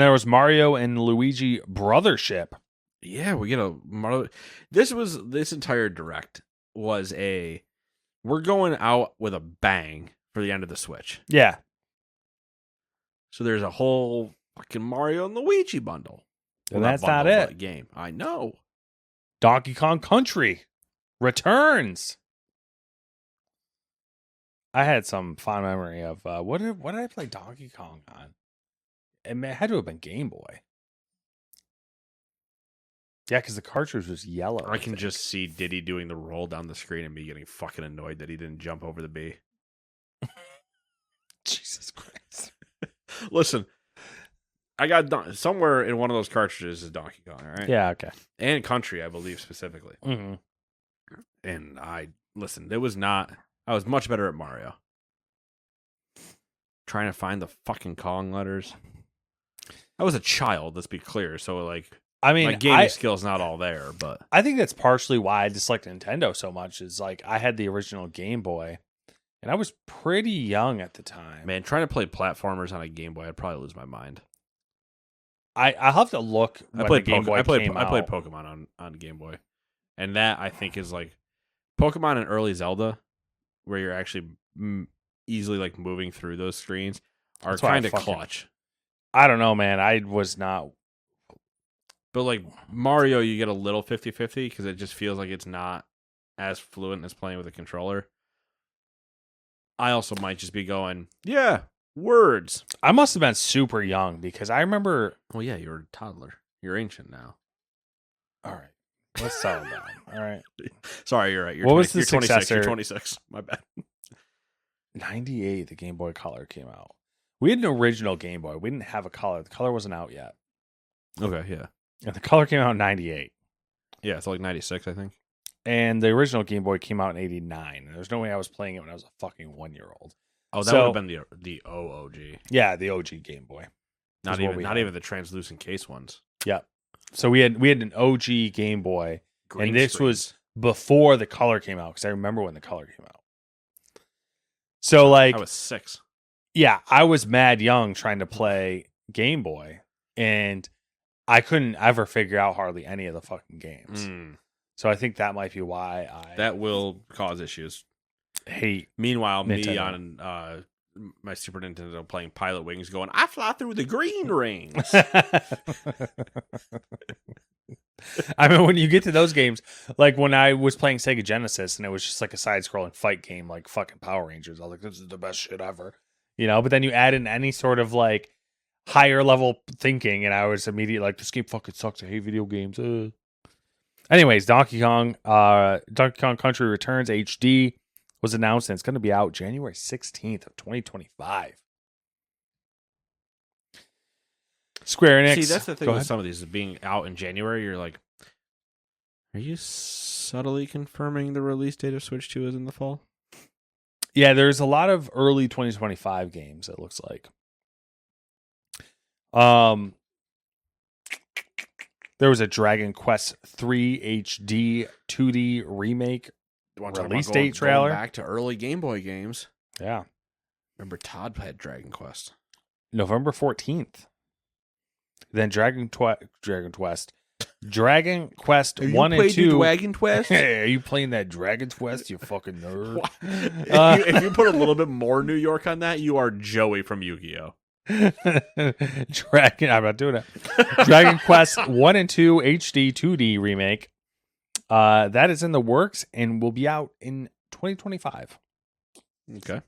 there was Mario and Luigi Brothership. Yeah, we get a this entire direct was we're going out with a bang for the end of the Switch. Yeah, So there's a whole fucking Mario and Luigi bundle. and Well, that's bundle, not but it. game. I know. Donkey Kong Country returns. I had some fond memory of what did I play Donkey Kong on? It had to have been Game Boy. Yeah, because the cartridge was yellow. I can think. just see Diddy doing the roll down the screen and me getting fucking annoyed that he didn't jump over the B. Jesus Christ. Listen, I got somewhere in one of those cartridges is Donkey Kong, all right? Yeah. Okay. And Country, I believe specifically. Mm-hmm. And I was much better at Mario. Trying to find the fucking Kong letters. I was a child, let's be clear. So like I mean, my gaming skill's not all there, but I think that's partially why I dislike Nintendo so much. Is like I had the original Game Boy, and I was pretty young at the time. man, trying to play platformers on a Game Boy, I'd probably lose my mind. I'll have to look. When I played the Game Boy came I played out. Pokemon on Game Boy, and that I think is like Pokemon and early Zelda, where you're actually easily like moving through those screens, are That's why I kind of fucking- clutch. I don't know, man. I was not. But like Mario, you get a little 50-50 because it just feels like it's not as fluent as playing with a controller. I also might just be going, yeah, words. I must have been super young because I remember. Well, yeah, you're a toddler. You're ancient now. All right, let's settle down. All right, Sorry, you're right. You're What was the you're 26. You're successor? 26. My bad. 98, the Game Boy Color came out. We had an original Game Boy. We didn't have a color. The color wasn't out yet, Okay, yeah. and the color came out in 98. Yeah, it's like 96, I think. And the original Game Boy came out in 89. There's no way I was playing it when I was a fucking 1-year-old. Oh, that So- would have been the OOG. Yeah, the OG Game Boy. Not is what even we not had. even the translucent case ones. So we had an OG Game Boy Green And this screens. was before the color came out because I remember when the color came out. So like I was 6. yeah, I was mad young trying to play Game Boy, and I couldn't ever figure out hardly any of the fucking games. So I think that might be why I That will cause issues. hate. Meanwhile, me Nintendo. on my Super Nintendo playing Pilot Wings going, I fly through the green rings. I mean, when you get to those games, like when I was playing Sega Genesis and it was just like a side-scrolling fight game, like fucking Power Rangers, I was like, this is the best shit ever, you know. But then you add in any sort of like higher level thinking, and I was immediately like, this game fucking sucks. I hate video games. Anyways, Donkey Kong Country Returns HD was announced, and it's going to be out January 16th of 2025. Square Enix. See, that's the thing Go with ahead. some of these being out in January. You're like, are you subtly confirming the release date of Switch 2 is in the fall? Yeah, there's a lot of early 2025 games, it looks like. There was a Dragon Quest 3 HD 2D remake. Want to talk Release about date trailer? Going back to early Game Boy games. Yeah. Remember, Todd had Dragon Quest. November 14th. Then Dragon Quest 1 and 2. Dragon Quest? Hey, are you playing that Dragon Quest, you fucking nerd? If you put a little bit more New York on that, you are Joey from Yu-Gi-Oh! Dragon, I'm not doing it. Dragon Quest 1 and 2 HD 2D remake. That is in the works and will be out in 2025. Okay.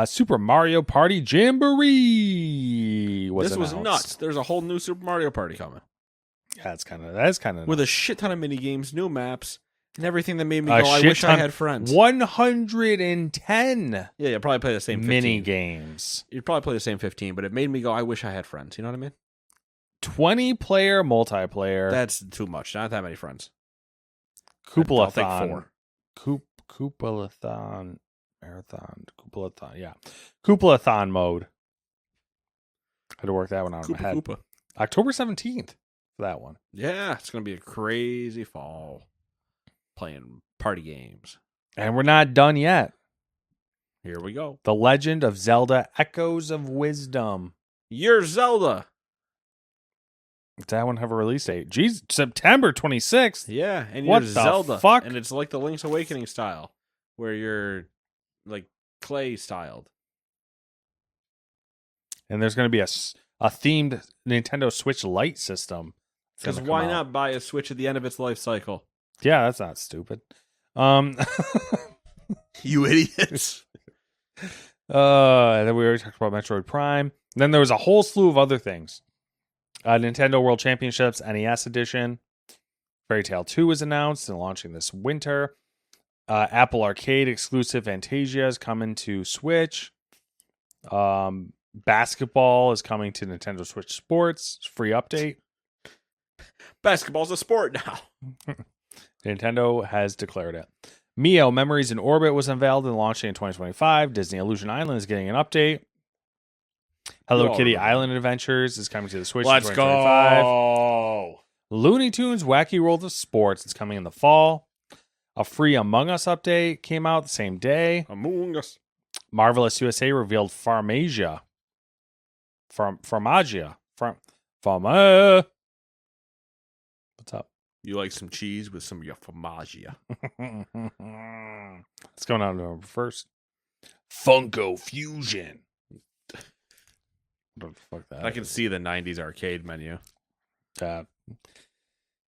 Super Mario Party Jamboree was This was announced. nuts. There's a whole new Super Mario Party coming. Yeah, that's kind of With a shit ton of mini games, new maps, and everything that made me A go, I shit wish I ton- had friends. 110 Yeah, you'll probably play the same 15. mini games. You'd probably play the same 15, but it made me go, I wish I had friends. You know what I mean? 20-player multiplayer. That's too much. Not that many friends. I'll take Koopalathon. 4. Koopalathon. Marathon. Koopalathon. Yeah. Koopalathon mode. Had to work that one out in my head. Koopa. October 17th for that one. Yeah, it's going to be a crazy fall playing party games. And we're not done yet. Here we go. The Legend of Zelda Echoes of Wisdom. You're Zelda. Does that one have a release date? Jeez, September 26th. Yeah, and What you're the Zelda. fuck? And it's like the Link's Awakening style, where you're like clay styled. And there's going to be a themed Nintendo Switch Lite system. It's Because gonna why come out. not buy a Switch at the end of its life cycle? Yeah, that's not stupid. You idiots. Then we already talked about Metroid Prime. Then there was a whole slew of other things. Nintendo World Championships NES Edition. Fairy Tail 2 was announced and launching this winter. Apple Arcade exclusive Fantasia is coming to Switch. Basketball is coming to Nintendo Switch Sports. Free update. Basketball's a sport now. Nintendo has declared it. Mio Memories in Orbit was unveiled and launching in 2025. Disney Illusion Island is getting an update. Hello Oh, Kitty remember. Island Adventures is coming to the Switch Let's in 2025. go. Looney Tunes Wacky World of Sports is coming in the fall. A free Among Us update came out the same day. Among Us. Marvelous USA revealed Farmagia. Farmagia. What's up? You like some cheese with some of your formaggio. It's going on November 1st. Funko Fusion. What the fuck that I can is. see the 90s arcade menu.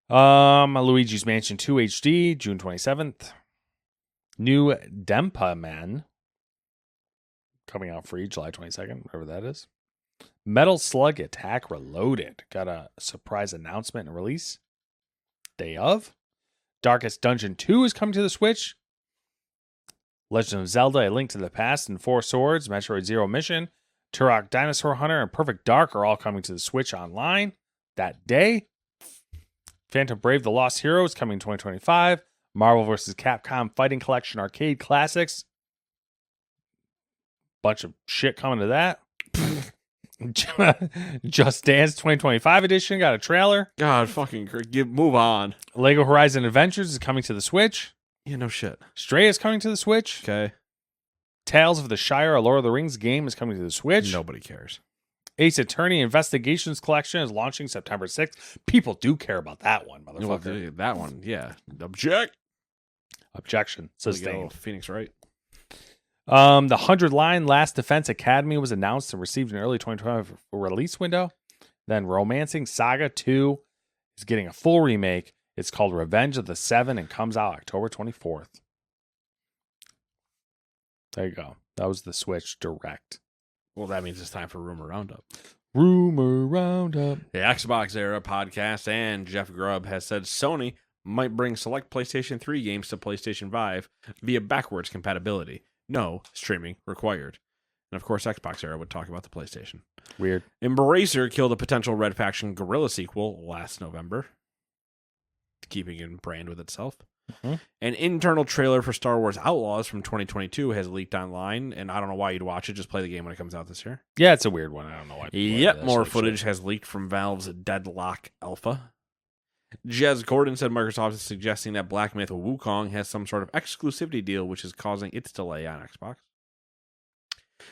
Luigi's Mansion 2 HD, June 27th. New Dempa Man coming out free July 22nd, whatever that is. Metal Slug Attack Reloaded got a surprise announcement and release day of. Darkest Dungeon 2 is coming to the Switch. Legend of Zelda: A Link to the Past and Four Swords, Metroid Zero Mission, Turok Dinosaur Hunter, and Perfect Dark are all coming to the Switch online that day. Phantom Brave: The Lost Hero is coming in 2025. Marvel vs. Capcom Fighting Collection Arcade Classics. Bunch of shit coming to that. Just Dance 2025 edition got a trailer. God, fucking move on. Lego Horizon Adventures is coming to the Switch. Yeah, no shit. Stray is coming to the Switch. Okay. Tales of the Shire, a Lord of the Rings game, is coming to the Switch. Nobody cares. Ace Attorney Investigations Collection is launching September 6th. People do care about that one, motherfucker. Well, that one, yeah. Object. Objection. Sustained. Phoenix Wright. The 100 line Last Defense Academy was announced and received an early 2025 release window. Then Romancing Saga 2 is getting a full remake. It's called Revenge of the Seven and comes out October 24th. There you go. That was the Switch Direct. Well, that means it's time for Rumor Roundup. Rumor Roundup. The Xbox Era podcast and Jeff Grubb has said Sony might bring select PlayStation 3 games to PlayStation 5 via backwards compatibility. No streaming required. And of course, Xbox Era would talk about the PlayStation. Weird. Embracer killed a potential Red Faction Guerrilla sequel last November, keeping in brand with itself. Mm-hmm. An internal trailer for Star Wars Outlaws from 2022 has leaked online, and I don't know why you'd watch it. Just play the game when it comes out this year. Yeah, it's a weird one. I don't know why. people Yep, like that more shit. footage has leaked from Valve's Deadlock Alpha. Jez Gordon said Microsoft is suggesting that Black Myth Wukong has some sort of exclusivity deal, which is causing its delay on Xbox.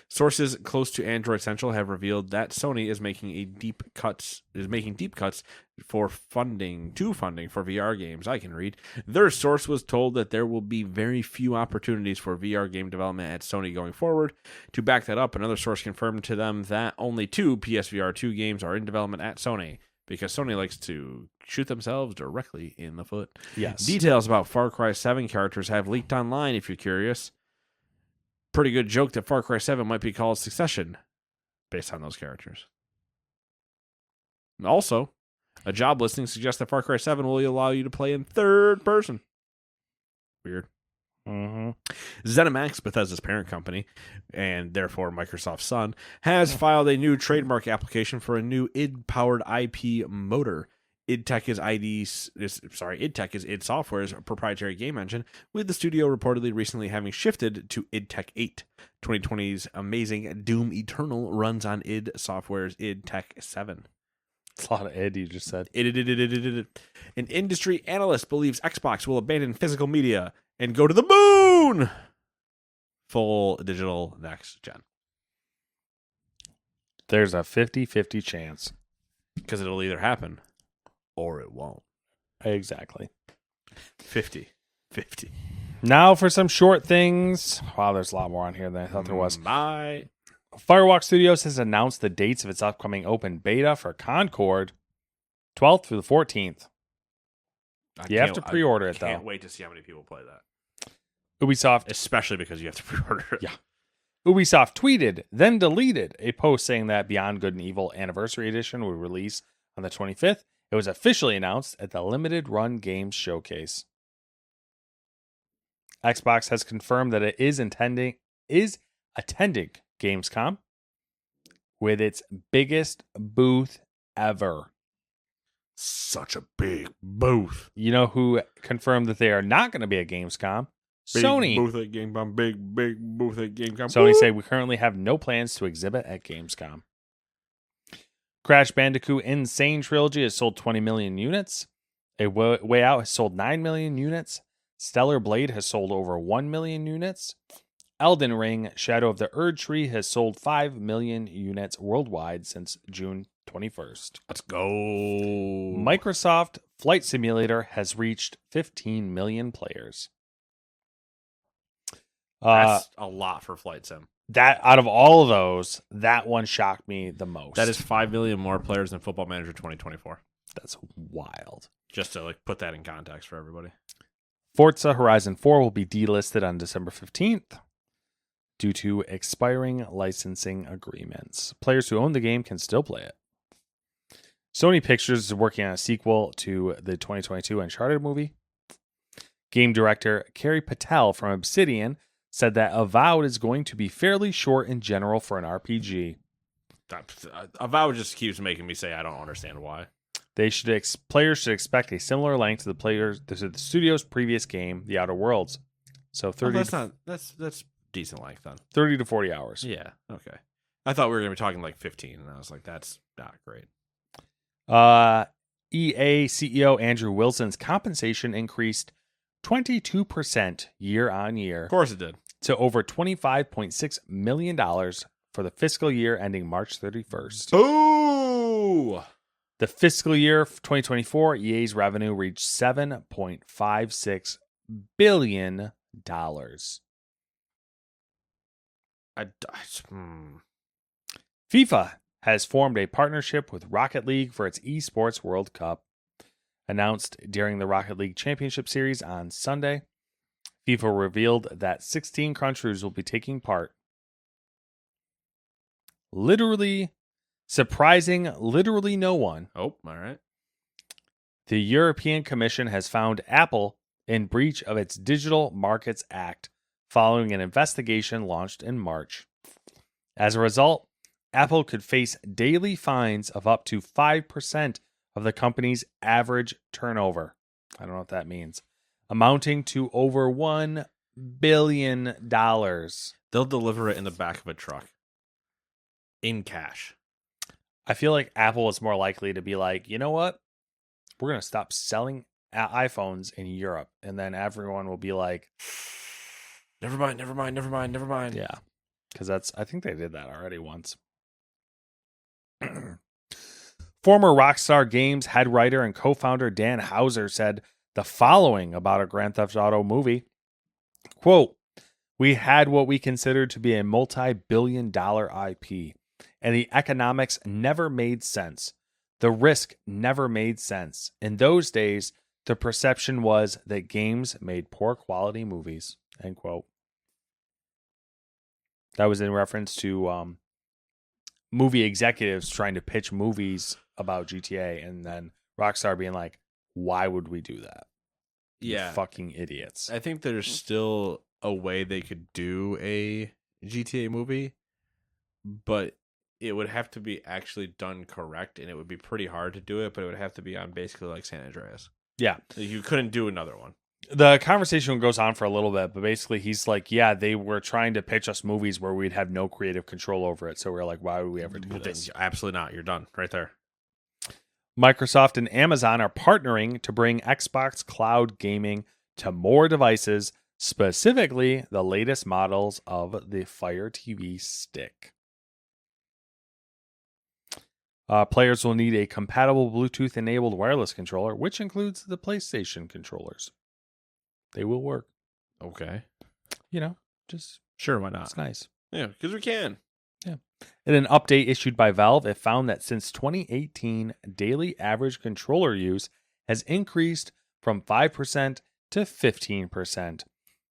Sources close to Android Central have revealed that Sony is making deep cuts for funding for VR games. I can read. Their source was told that there will be very few opportunities for VR game development at Sony going forward. To back that up, another source confirmed to them that only 2 PSVR 2 games are in development at Sony, because Sony likes to shoot themselves directly in the foot. Yes. Details about Far Cry 7 characters have leaked online if you're curious. Pretty good joke that Far Cry 7 might be called Succession based on those characters. And also, a job listing suggests that Far Cry 7 will allow you to play in third person. Weird. Mm-hmm. ZeniMax, Bethesda's parent company, and therefore Microsoft's son, has filed a new trademark application for a new id-powered IP motor. IdTech is id Software's proprietary game engine, with the studio reportedly recently having shifted to IdTech 8. 2020's amazing Doom Eternal runs on id Software's IdTech 7. It's a lot of id you just said. An industry analyst believes Xbox will abandon physical media and go to the moon. Full digital next gen. There's a 50-50 chance. Because it'll either happen or it won't. Exactly. 50. Now for some short things. Wow, there's a lot more on here than I thought there was. Bye. Firewalk Studios has announced the dates of its upcoming open beta for Concord, 12th through the 14th. You have to pre-order it, though. I can't wait to see how many people play that. Ubisoft, Especially because you have to pre-order it. Yeah. Ubisoft tweeted, then deleted a post saying that Beyond Good and Evil Anniversary Edition would release on the 25th. It was officially announced at the Limited Run Games Showcase. Xbox has confirmed that it is attending Gamescom with its biggest booth ever. Such a big booth. You know who confirmed that they are not going to be at Gamescom? Big Sony. booth at Gamescom. Big booth at Gamescom. Sony Woo! said we currently have no plans to exhibit at Gamescom. Crash Bandicoot Insane Trilogy has sold 20 million units. A Way Out has sold 9 million units. Stellar Blade has sold over 1 million units. Elden Ring Shadow of the Erd Tree has sold 5 million units worldwide since June 21st. Let's go. Microsoft Flight Simulator has reached 15 million players. That's a lot for Flight Sim. That out of all of those, that one shocked me the most. That is 5 million more players than Football Manager 2024. That's wild. Just to put that in context for everybody. Forza Horizon 4 will be delisted on December 15th due to expiring licensing agreements. Players who own the game can still play it. Sony Pictures is working on a sequel to the 2022 Uncharted movie. Game director Kerry Patel from Obsidian said that Avowed is going to be fairly short in general for an RPG. Avowed just keeps making me say I don't understand why. Players should expect a similar length to the studio's previous game, The Outer Worlds. So 30 that's decent length then. 30 to 40 hours. Yeah, okay. I thought we were going to be talking 15, and I was like, that's not great. EA CEO Andrew Wilson's compensation increased 22% year on year. Of course it did. To over $25.6 million for the fiscal year ending March 31st. Ooh! The fiscal year 2024, EA's revenue reached $7.56 billion. FIFA has formed a partnership with Rocket League for its Esports World Cup. Announced during the Rocket League Championship Series on Sunday, FIFA revealed that 16 countries will be taking part. Surprising no one. Oh, all right. The European Commission has found Apple in breach of its Digital Markets Act following an investigation launched in March. As a result, Apple could face daily fines of up to 5% of the company's average turnover. I don't know what that means. Amounting to over $1 billion. They'll deliver it in the back of a truck. In cash. I feel like Apple is more likely to be like, you know what? We're going to stop selling iPhones in Europe. And then everyone will be like, Never mind. yeah. Because I think they did that already once. Former Rockstar Games head writer and co-founder Dan Houser said the following about a Grand Theft Auto movie. Quote, "We had what we considered to be a multi-billion-dollar IP, and the economics never made sense. The risk never made sense. In those days, the perception was that games made poor quality movies." End quote. That was in reference to movie executives trying to pitch movies about GTA, and then Rockstar being like, why would we do that? You Yeah. fucking idiots. I think there's still a way they could do a GTA movie, but it would have to be actually done correct, and it would be pretty hard to do it, but it would have to be on basically like San Andreas. Yeah. You couldn't do another one. The conversation goes on for a little bit, but basically he's like, yeah, they were trying to pitch us movies where we'd have no creative control over it. So we're like, why would we ever do But then, this? absolutely not. You're done right there. Microsoft and Amazon are partnering to bring Xbox Cloud gaming to more devices, specifically the latest models of the Fire TV Stick. Players will need a compatible Bluetooth-enabled wireless controller, which includes the PlayStation controllers. They will work. Okay. You know, just Sure, why not? it's nice. Yeah, because we can. In an update issued by Valve, it found that since 2018, daily average controller use has increased from 5% to 15%,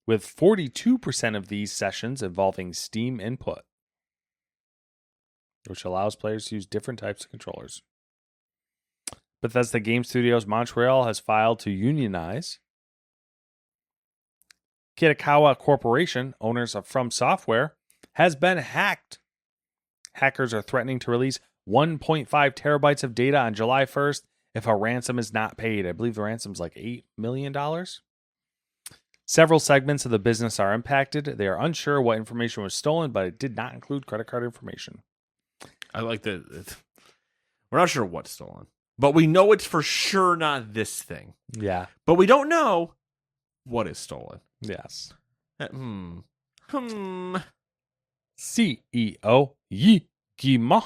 with 42% of these sessions involving Steam input, which allows players to use different types of controllers. Bethesda Game Studios Montreal has filed to unionize. Kitakawa Corporation, owners of From Software, has been hacked. Hackers are threatening to release 1.5 terabytes of data on July 1st if a ransom is not paid. I believe the ransom's like $8 million. Several segments of the business are impacted. They are unsure what information was stolen, but it did not include credit card information. I like that. We're not sure what's stolen, but we know it's for sure not this thing. Yeah. But we don't know what is stolen. Yes. CEO Yi Gima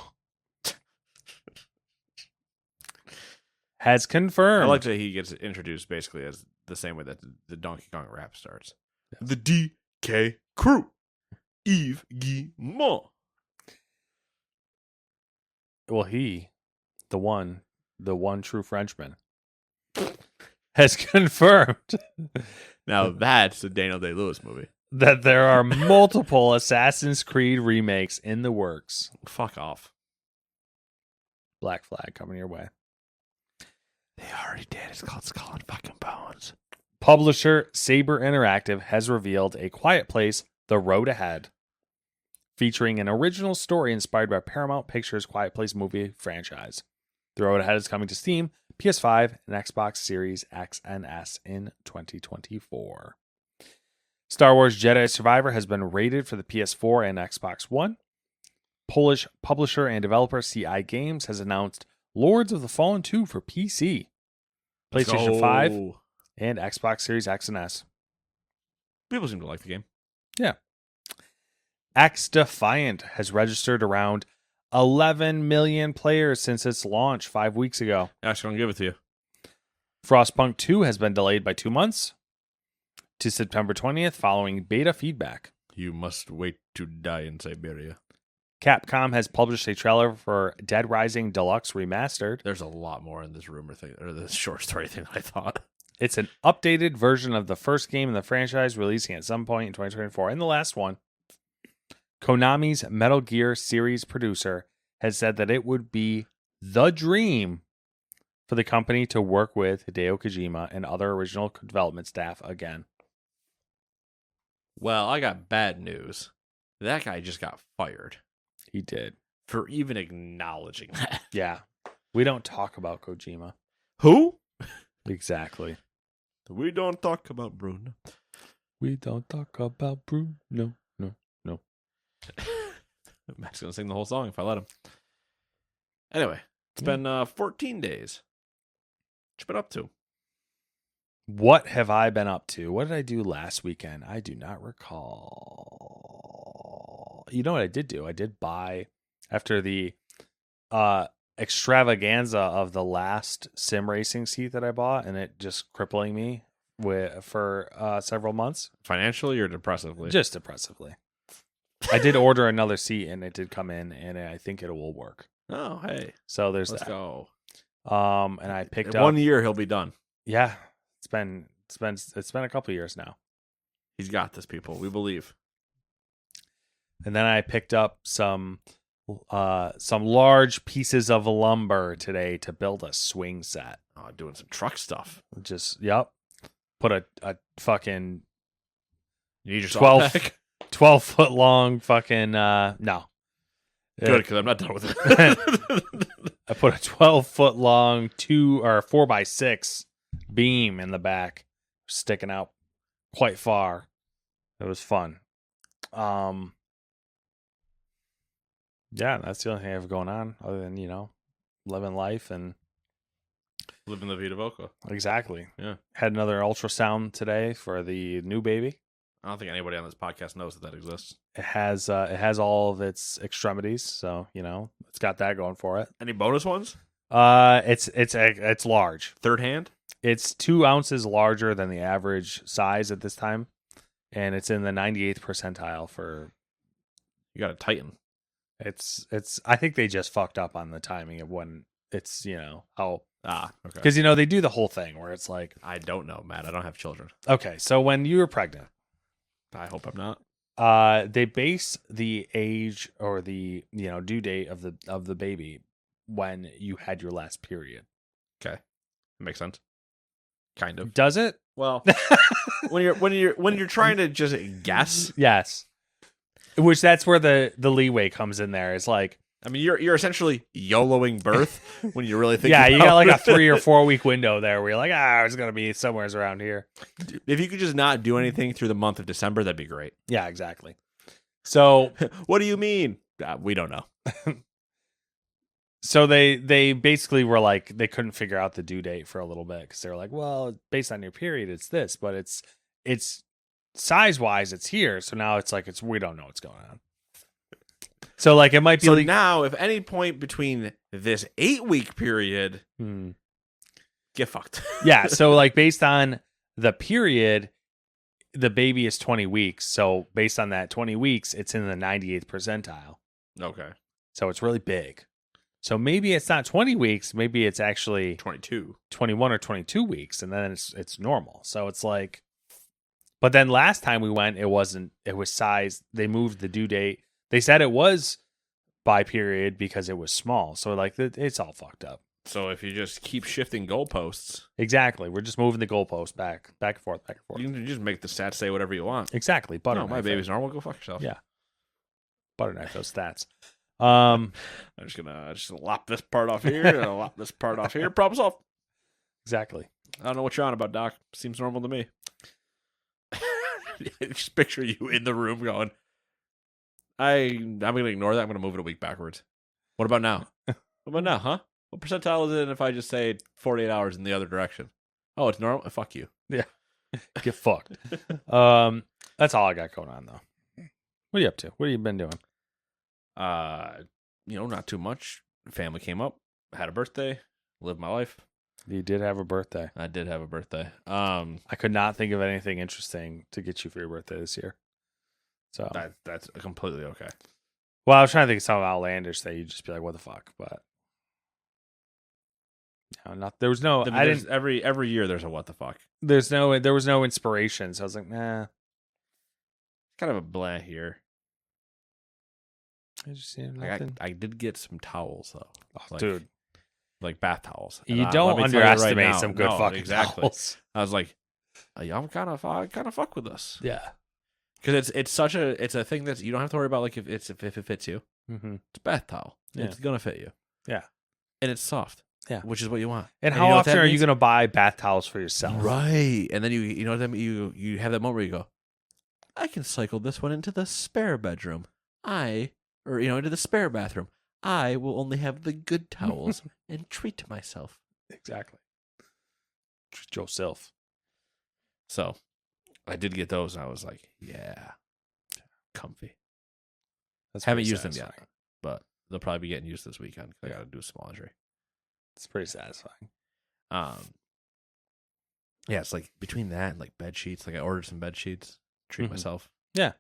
has confirmed. I like that he gets introduced basically as the same way that the Donkey Kong rap starts. The DK crew. Yves Guillemot. Well, he, the one true Frenchman, has confirmed Now that's a Daniel Day-Lewis movie. that there are multiple Assassin's Creed remakes in the works. Fuck off. Black Flag coming your way. They already did. It's called Skull and fucking Bones. Publisher Saber Interactive has revealed A Quiet Place: The Road Ahead, featuring an original story inspired by Paramount Pictures' Quiet Place movie franchise. The Road Ahead is coming to Steam, PS5, and Xbox Series X and S in 2024. Star Wars Jedi Survivor has been rated for the PS4 and Xbox One. Polish publisher and developer CI Games has announced Lords of the Fallen 2 for PC, PlayStation 5, and Xbox Series X and S. People seem to like the game. X Defiant has registered around 11 million players since its launch 5 weeks ago. Actually, I'm going to give it to you. Frostpunk 2 has been delayed by 2 months to September 20th following beta feedback. You must wait to die in Siberia. Capcom has published a trailer for Dead Rising Deluxe Remastered. There's a lot more in this rumor thing, or this short story thing than I thought. It's an updated version of the first game in the franchise, releasing at some point in 2024. And the last one, Konami's Metal Gear series producer has said that it would be the dream for the company to work with Hideo Kojima and other original development staff again. Well, I got bad news. That guy just got fired He did. for even acknowledging that. Yeah. We don't talk about Kojima. Who? Exactly. We don't talk about Bruno. We don't talk about Bruno. No. Matt's going to sing the whole song if I let him. Anyway, it's been 14 days. What you been up to? What have I been up to? What did I do last weekend? I do not recall. You know what I did do? I did buy, after the extravaganza of the last sim racing seat that I bought, and it just crippling me for several months. Financially or depressively? Just depressively. I did order another seat, and it did come in, and I think it will work. Oh, hey. So there's Let's that. go. And I picked In up 1 year, he'll be done. Yeah, it's been a couple years now. He's got this, people. We believe. And then I picked up some large pieces of lumber today to build a swing set. Oh, doing some truck stuff. Yep. put a fucking You need your 12 salt pack? 12-foot long fucking no. Good, because I'm not done with it. I put a 12-foot long 2 or 4x6 beam in the back, sticking out quite far. It was fun. Yeah, that's the only thing I have going on other than, living life and Living the Vida Voca. exactly. Yeah. Had another ultrasound today for the new baby. I don't think anybody on this podcast knows that exists. It has all of its extremities, so it's got that going for it. Any bonus ones? It's large. Third hand? It's 2 ounces larger than the average size at this time, and it's in the 98th percentile for. You got to tighten. It's. I think they just fucked up on the timing of when it's how Okay. because they do the whole thing where it's like, I don't know, Matt. I don't have children. okay, so when you were pregnant, I hope I'm not. they base the age or the due date of the baby when you had your last period. Okay. That makes sense. Kind of. Does it? Well, when you're trying to just guess, Yes. Which that's where the leeway comes in there. It's like, I mean, you're essentially YOLOing birth when you really think. yeah, you got about like a it. 3 or 4 week window there where you're like, it's gonna be somewhere around here. If you could just not do anything through the month of December, that'd be great. Yeah, exactly. So What do you mean? We don't know. So they basically were like, they couldn't figure out the due date for a little bit because they were like, well, based on your period, it's this, but it's size wise, it's here. So now it's like we don't know what's going on. So like it might be So like, now, if any point between this 8-week period, get fucked. yeah. So like based on the period, the baby is 20 weeks. So based on that 20 weeks, it's in the 98th percentile. Okay. So it's really big. So maybe it's not 20 weeks. Maybe it's actually 22. 21 or 22 weeks, and then it's normal. So it's like, but then last time we went, it was size. They moved the due date. They said it was by period because it was small. So like it's all fucked up. So if you just keep shifting goalposts, Exactly. We're just moving the goalpost back and forth. you can just make the stats say whatever you want. Exactly. Butter No, my baby's normal. Go fuck yourself. Yeah. Butter knife those stats. I'm just gonna lop this part off here and lop this part off here. Problem solved. Exactly. I don't know what you're on about, Doc. Seems normal to me. Just picture you in the room going, I'm gonna ignore that. I'm gonna move it a week backwards. What about now? What about now, huh? What percentile is it if I just say 48 hours in the other direction? Oh, it's normal? Fuck you. Get fucked. That's all I got going on though. What are you up to? What have you been doing? Not too much. Family came up, had a birthday, lived my life. You did have a birthday. I did have a birthday. I could not think of anything interesting to get you for your birthday this year. So that's completely okay. well, I was trying to think of something outlandish that you'd just be like, "What the fuck?" But there was no. I didn't. Every year there's a what the fuck. There was no inspiration. So I was like, nah. Kind of a blah here. I just nothing. I did get some towels though, Dude. like bath towels. You And, don't let me tell you right underestimate now, some good no, fucking exactly. towels. I was like, y'all kind of fuck with us Yeah. because it's a thing that you don't have to worry about like if it fits you. Mm-hmm. It's a bath towel. Yeah. It's gonna fit you. Yeah. And it's soft. Yeah. Which is what you want. And you how know what often that are you means? going to buy bath towels for yourself? Right. And then you know what I mean? You have that moment where you go, I can cycle this one into the spare bedroom. Into the spare bathroom. I will only have the good towels and treat myself. Exactly. Treat yourself. So I did get those and I was like, yeah. Comfy. That's Haven't pretty used them satisfying. yet, but they'll probably be getting used this weekend. I got to do some laundry. It's pretty satisfying. Yeah, it's like between that and like bed sheets. Like I ordered some bed sheets, treat Mhm. myself. Yeah.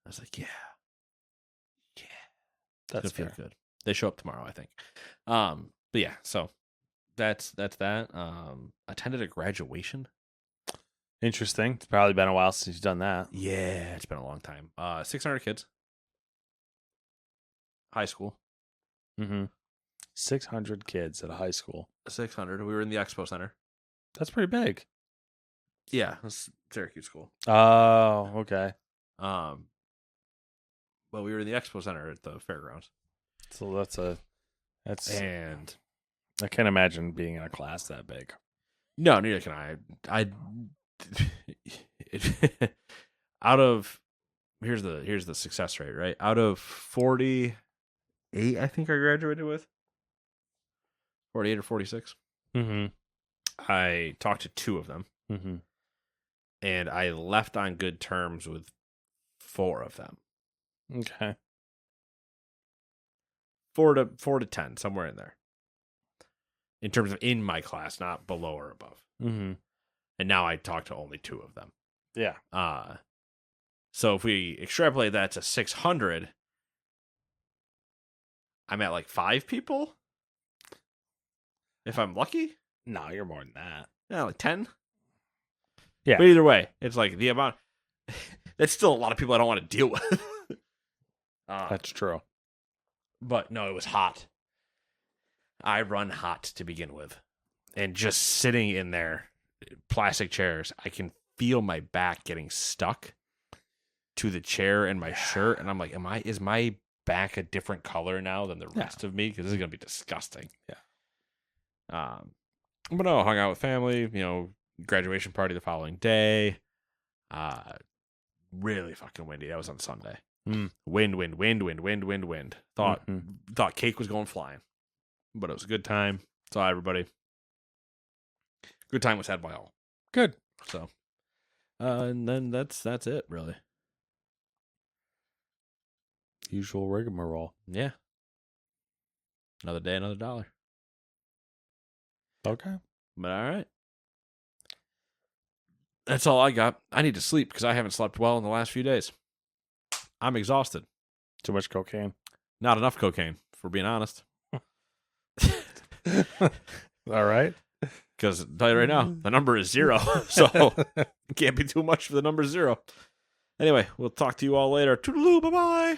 I was like, yeah, That's it's gonna fair. feel good. They show up tomorrow, I think. But yeah, so that's that. Attended a graduation. Interesting. It's probably been a while since you've done that. Yeah, it's been a long time. 600 kids. High school. Mm-hmm. 600 kids at a high school. 600. We were in the expo center. That's pretty big. Yeah, it's Syracuse school. Oh, okay. But we were in the expo center at the fairgrounds, So that's and I can't imagine being in a class that big. no, neither can I. Out of here's the success rate, right? Out of 48, I think I graduated with 48 or 46. Mm-hmm. I talked to 2 of them, Mm-hmm. and I left on good terms with 4 of them. Okay. 4 to 10, somewhere in there. In terms of in my class, not below or above. Mm-hmm. And now I talk to only 2 of them. Yeah. So if we extrapolate that to 600, I'm at like 5 people. If I'm lucky, No, you're more than that. yeah, like 10. Yeah. But either way, it's like the amount. That's still a lot of people I don't want to deal with. That's true. But no, it was hot. I run hot to begin with. And just sitting in there, plastic chairs, I can feel my back getting stuck to the chair and my shirt. And I'm like, is my back a different color now than the rest of me? Because this is going to be disgusting. Yeah. But no, hung out with family, graduation party the following day. Really fucking windy. That was on Sunday. Mm. Wind. Thought cake was going flying. But it was a good time. Saw everybody. Good time was had by all. Good. So, and then that's it, really. Usual rigmarole. Yeah. Another day, another dollar. Okay. But all right. That's all I got. I need to sleep because I haven't slept well in the last few days. I'm exhausted. Too much cocaine. Not enough cocaine, if we're being honest. All right. Because I'll tell you right now, the number is 0. So it can't be too much for the number 0. Anyway, we'll talk to you all later. Toodaloo, bye-bye.